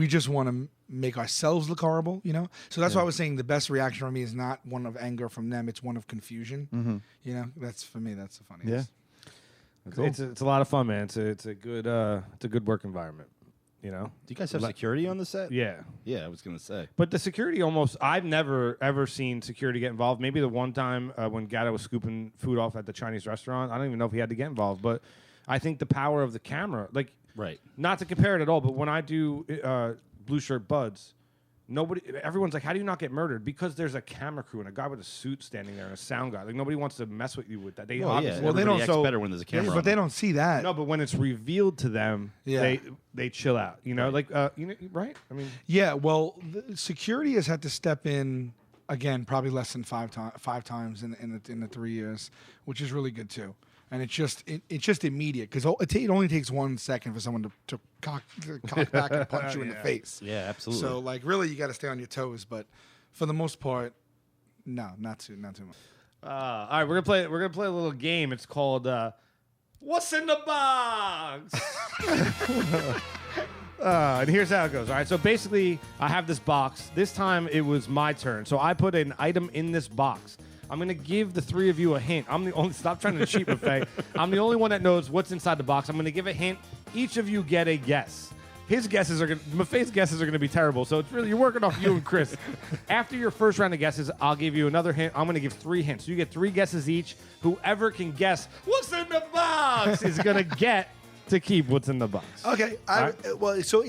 just want to make ourselves look horrible, So that's why I was saying the best reaction from me is not one of anger from them; it's one of confusion. That's for me. That's the funniest. Yeah. Cool. It's a lot of fun, man. It's a good work environment. Do you guys have security on the set? Yeah. Yeah, I was gonna say. But the security I've never, ever seen security get involved. Maybe the one time when Gatto was scooping food off at the Chinese restaurant, I don't even know if he had to get involved. But I think the power of the camera, like, Right. not to compare it at all, but when I do Blue Shirt Buds, everyone's like, how do you not get murdered? Because there's a camera crew and a guy with a suit standing there and a sound guy. Like, nobody wants to mess with you with that. They Well, obviously, yeah. Well, they Everybody don't- acts better when there's a camera. on But they them. don't see that. no, but when it's revealed to them, Yeah. they chill out. Like, right? I mean, Yeah, well, the security has had to step in Again, probably less than five times in the 3 years, which is really good too. And it's just immediate because it only takes 1 second for someone to cock back and punch you in the face. Yeah, absolutely. So like really, you got to stay on your toes. But for the most part, no, not too much. All right, we're gonna play a little game. It's called What's in the Box? And here's how it goes. All right, so basically, I have this box. This time it was my turn, so I put an item in this box. I'm gonna give the 3 of you a hint. I'm the only. Stop trying to cheat, Buffet. I'm the only one that knows what's inside the box. I'm gonna give a hint. Each of you get a guess. His guesses are Buffet's guesses are gonna be terrible. So it's really you're working off you and Chris. After your first round of guesses, I'll give you another hint. I'm gonna give 3 hints. So you get 3 guesses each. Whoever can guess what's in the box is gonna get to keep what's in the box. Okay. Well, so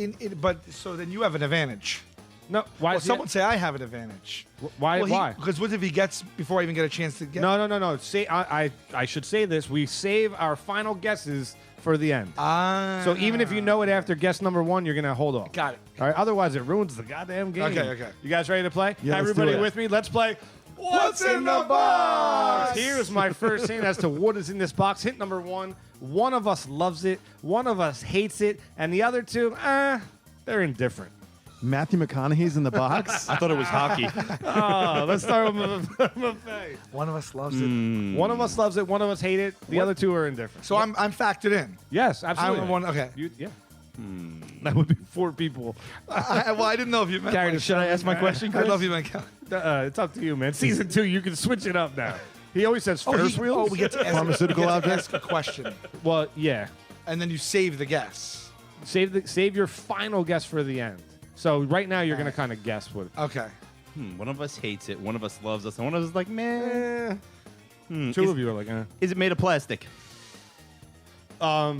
so then you have an advantage. No, why? Well, someone say I have an advantage. Why? Why? Because what if he gets before I even get a chance to get? No. Say I should say this. We save our final guesses for the end. So even if you know it after guess number 1, you're gonna hold off. Got it. All right. Otherwise, it ruins the goddamn game. Okay. You guys ready to play? Yeah, let's Everybody do it. with me? Let's play. What's in the box? Here's my first hint as to what is in this box. Hint number 1. One of us loves it. One of us hates it, and the other 2, they're indifferent. Matthew McConaughey's in the box. I thought it was hockey. Let's start with Buffet. One of us loves it. One of us loves it. One of us hate it. The other 2 are indifferent. So I'm factored in. Yes, absolutely. I'm one. Okay. Yeah. That would be 4 people. I didn't know if you meant. Carried like, Should I ask my question, I Chris? don't know if you meant. It's up to you, man. Season 2, you can switch it up now. He always says Ferris wheels. we get to ask, Pharmaceutical we get to objects? ask a question, Well, yeah. and then you save the guess. Save your final guess for the end. So right now you're gonna kind of guess what. Okay. One of us hates it. One of us loves us. And one of us is like, man. 2 of you are like, Is it made of plastic? I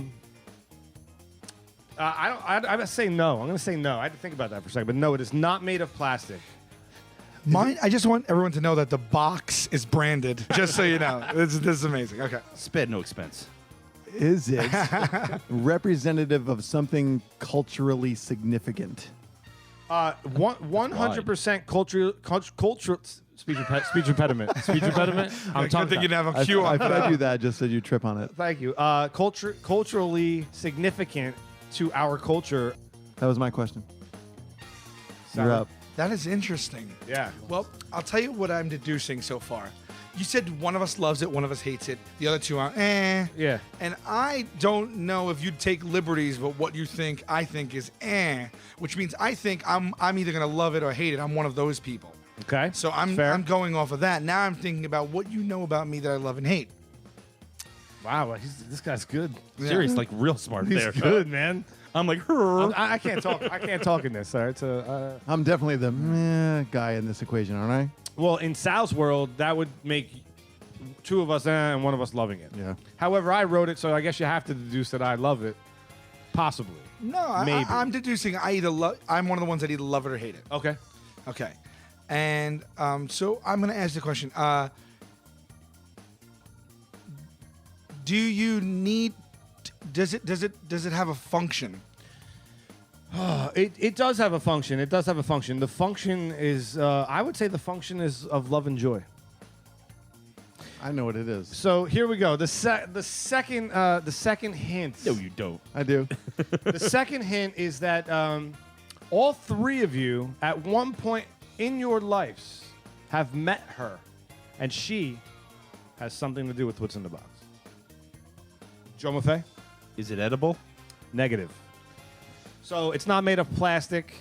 don't. I say no. I'm gonna say no. I had to think about that for a second, but no, it is not made of plastic. Mine. I just want everyone to know that the box is branded. Just so you know, this is amazing. Okay. Spared no expense. Is it representative of something culturally significant? 100% cultural speech impediment. Speech impediment. I'm I think you'd have a cue I on fed that. you that just so you trip on it. Thank you. Culturally significant to our culture. That was my question. Sorry. You're up. That is interesting. Yeah. Well, I'll tell you what I'm deducing so far. You said one of us loves it, one of us hates it. The other 2 are Yeah. And I don't know if you'd take liberties with what you think I think is which means I think I'm either gonna love it or hate it. I'm one of those people. Okay. So I'm going off of that. Now I'm thinking about what you know about me that I love and hate. Wow. This guy's good. Serious, like real smart He's there. good, man. I'm like, I can't talk. I can't talk in this. All right. So, I'm definitely the meh guy in this equation, aren't I? well, in Sal's world, that would make 2 of us and one of us loving it. Yeah. However, I wrote it, so I guess you have to deduce that I love it. Possibly. No, Maybe. I'm deducing I'm one of the ones that either love it or hate it. Okay. Okay. And so I'm going to ask the question. Do you need? Does it have a function? It does have a function. It does have a function. The function is, I would say, the function is of love and joy. I know what it is. So here we go. The second hint. no, you don't. I do. The second hint is that all 3 of you, at one point in your lives, have met her, and she has something to do with what's in the box. Joe Maffei? Is it edible? Negative. So it's not made of plastic.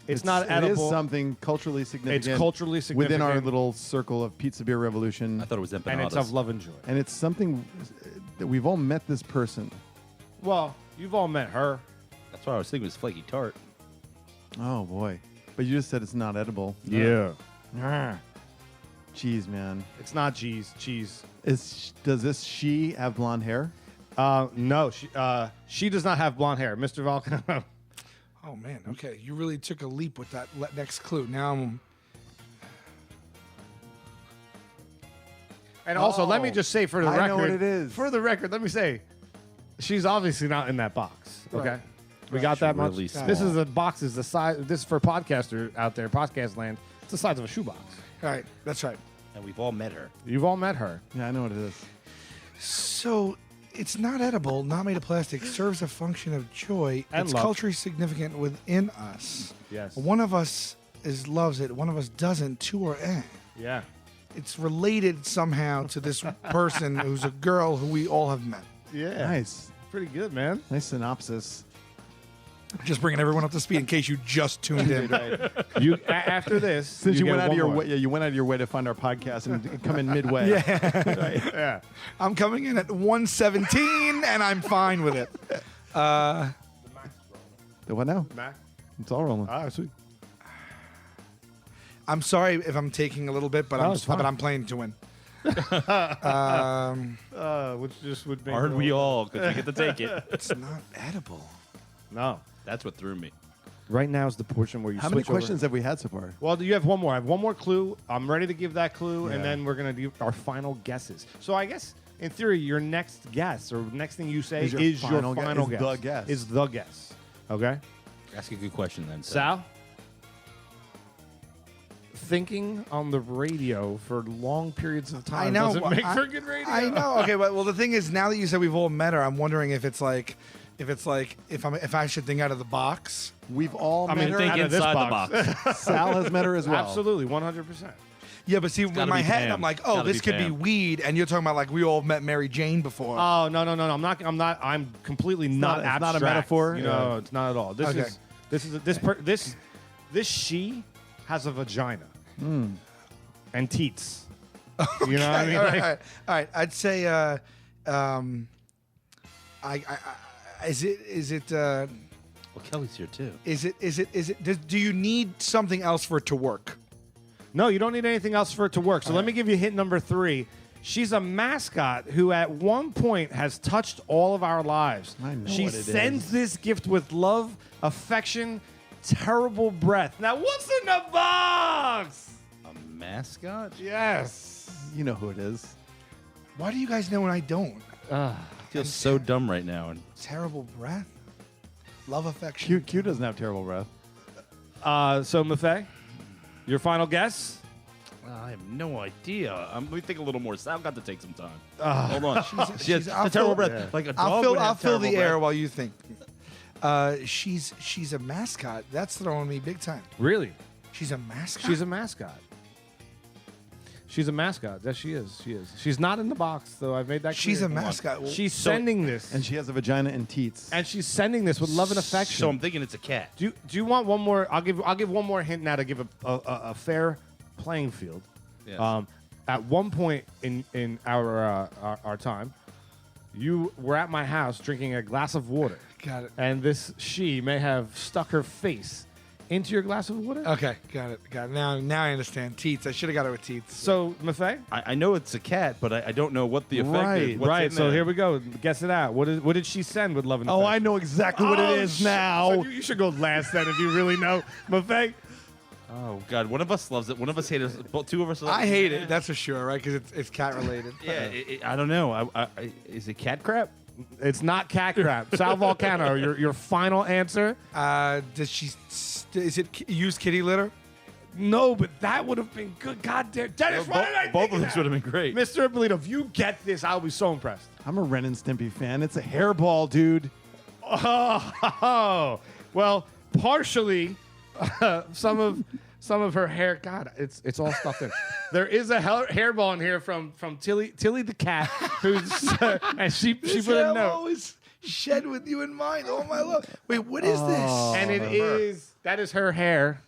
It's not edible. It is something culturally significant. It's culturally significant. within our little circle of Pizza Beer Revolution. I thought it was empanadas. And it's of love and joy. And it's something that we've all met this person. Well, you've all met her. That's why I was thinking it was flaky tart. Oh boy! But you just said it's not edible. Yeah. Jeez, man. It's not cheese. Does this she have blonde hair? No, she does not have blonde hair. Mr. Vulcano. Oh man. Okay. You really took a leap with that next clue. Now I'm. And also, let me just say for the I record. know what it is. For the record, let me say, she's obviously not in that box. Okay. Right. We got that much. Really This is the box is the size. This is for podcaster out there, podcast land. It's the size of a shoebox. All right, that's right. And we've all met her. You've all met her. Yeah, I know what it is. So it's not edible, not made of plastic, serves a function of joy. And it's love. culturally significant within us. Yes. One of us loves it, one of us doesn't, two or Yeah. It's related somehow to this person who's a girl who we all have met. Yeah. Nice. Pretty good, man. Nice synopsis. Just bringing everyone up to speed in case you just tuned in. You after this, Since you get went out of one your more. way, you went out of your way to find our podcast and come in midway. Yeah. I'm coming in at 117 and I'm fine with it. The what now? Mac. It's all rolling. Ah, sweet. I'm sorry if I'm taking a little bit, but it's fine. I'm playing to win. Which just would make Aren't we all? Because we get to take it. It's not edible. No. That's what threw me. Right now is the portion where you How many switch over. questions have we had so far? Well, you have one more. I have one more clue. I'm ready to give that clue, and Yeah. then we're going to do our final guesses. So I guess, in theory, your next guess or next thing you say is your final is guess. the guess. Is the guess. Okay? Ask a good question then. Sal? Thinking on the radio for long periods of time I know. doesn't make for good radio. I know. Okay, but well, the thing is, now that you said we've all met her, I'm wondering if I should think out of the box. We've all I met mean, her. think Think out of this inside the box. box. Sal has met her as well. Absolutely, 100%. Yeah, but see, in gotta my be head, Pam. I'm like, It's oh, gotta this be could be Pam. weed, and you're talking about like we all met Mary Jane before. Oh no! I'm not. I'm completely not not- it's not a abstract. metaphor? No, Yeah. it's not at all. This Okay. this she has a vagina and teats. You know what I mean? all right, Like, all right, all right. I'd say, is it Well, Kelly's here too. do you need something else for it to work? no, you don't need anything else for it to work. So let me give you hint number 3. She's a mascot who at one point has touched all of our lives. I know She what it sends is. this gift with love, affection, terrible breath. Now, what's in the box? A mascot? Yes. You know who it is. Why do you guys know when I don't? I feel so dumb right now. And Terrible breath, love, affection. Q doesn't have terrible breath. So, Maffei, your final guess? I have no idea. Let me think a little more. Sal got to take some time. Hold on. She has I'll the terrible fill- breath. Like a dog I'll fill would have the terrible air breath. while you think. She's a mascot. That's throwing me big time. Really? She's a mascot. She's a mascot. She's a mascot. Yes, she is. She is. She's not in the box, though. I've made that clear. She's a Come on. mascot. Well, She's sending this. And she has a vagina and teats. And she's sending this with love and affection. So I'm thinking it's a cat. Do you want one more? I'll give one more hint now to give a fair playing field. Yes. At one point in our time, you were at my house drinking a glass of water, Got it. and she may have stuck her face into your glass of water. Okay, got it. Now I understand. Teats. I should have got it with teats. So, Maffei? I know it's a cat, but I don't know what the effect is. Right, What's right. in So there? here we go. Guess it out. What did she send with love and oh, affection? I know exactly what it is now. So you should go last then if you really know. Maffei? Oh God, one of us loves it. One of us hates it. Both, two of us. I hate it. That's for sure, right? Because it's cat related. Yeah, I don't know. Is it cat crap? It's not cat crap. Sal Vulcano, your final answer? Does she? Is it used kitty litter? No, but that would have been good. God damn. Dennis, why did I Both think of of those that? would have been great. Mr. Ippolito, if you get this, I'll be so impressed. I'm a Ren and Stimpy fan. It's a hairball, dude. Oh, well, partially some of her hair. God, it's all stuffed in. There is a hairball in here from Tilly the cat, who's and she put a note, always shed with you in mind. Oh my love. Wait, what is this? and that is her hair.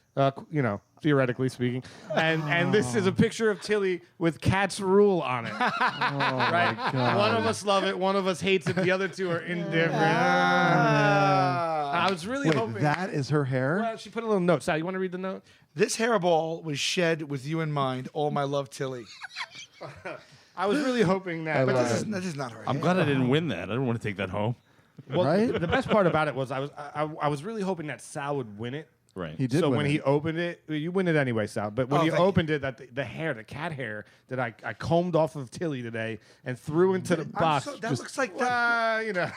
Theoretically speaking, and this is a picture of Tilly with Cat's Rule on it. Right? God. One of us love it, one of us hates it. The other two are indifferent. I was really Wait, hoping. that is her hair? Well, she put a little note. Sal, you want to read the note? This hairball was shed with you in mind. All my love, Tilly. I was really hoping that. But but this is not her. I'm hair. glad I didn't win that. I don't want to take that home. well, Right? the best part about it was I was really hoping that Sal would win it. Right. He did So win when it. he opened it, you win it anyway, Sal. But when Oh, he thank you. opened it, the hair, the cat hair that I combed off of Tilly today and threw into the box. that just, looks like that. you know.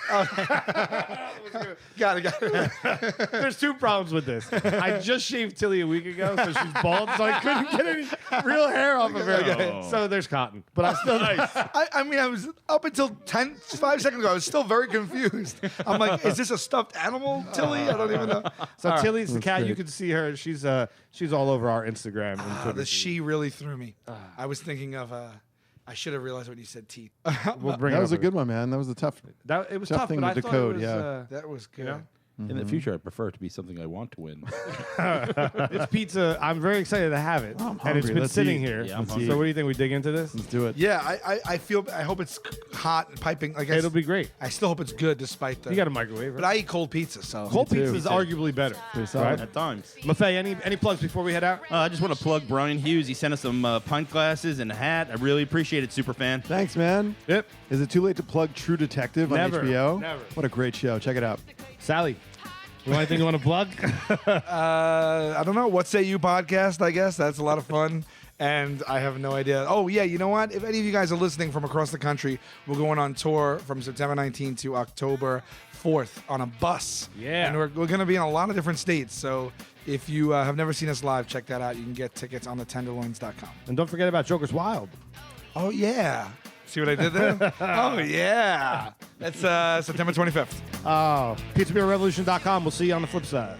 Got it. There's two problems with this. I just shaved Tilly a week ago, so she's bald, so I couldn't get any real hair off of her. Okay. So there's cotton, but I'm still nice. I mean, I was up until 5 seconds ago. I was still very confused. I'm like, is this a stuffed animal, Tilly? I don't even know. So Tilly's the cat. great. You can see her. She's all over our Instagram and Twitter. The she really threw me. I was thinking of. I should have realized when you said teeth. We'll bring That it was a up. good one, man. That was a tough. It was tough tough, thing but to I thought decode, it was, yeah. That was good. you know? In the future, I prefer it to be something I want to win. It's pizza. I'm very excited to have it, I'm and it's hungry. been Let's sitting eat. here. Yeah, I'm so hungry. what do you think? We dig into this? Let's do it. Yeah, I feel. I hope it's hot and piping. Like It'll be great. I still hope it's good despite the. You got a microwave, But right? I eat cold pizza, so. Cold too. pizza is arguably better. Pretty solid. Right? At times. Maffei, any plugs before we head out? I just want to plug Brian Hughes. He sent us some pint glasses and a hat. I really appreciate it, superfan. Thanks, man. Yep. Is it too late to plug True Detective Never. on HBO? Never. What a great show. Check it out. Sally, anything you want to plug? I don't know. What Say You podcast, I guess. That's a lot of fun. And I have no idea. Oh, yeah, you know what? If any of you guys are listening from across the country, we're going on tour from September 19th to October 4th on a bus. Yeah. And we're going to be in a lot of different states. So if you have never seen us live, check that out. You can get tickets on thetenderloins.com. And don't forget about Jokers Wild. Oh, yeah. See what I did there? Oh, yeah. That's September 25th. PizzaBeerRevolution.com. We'll see you on the flip side.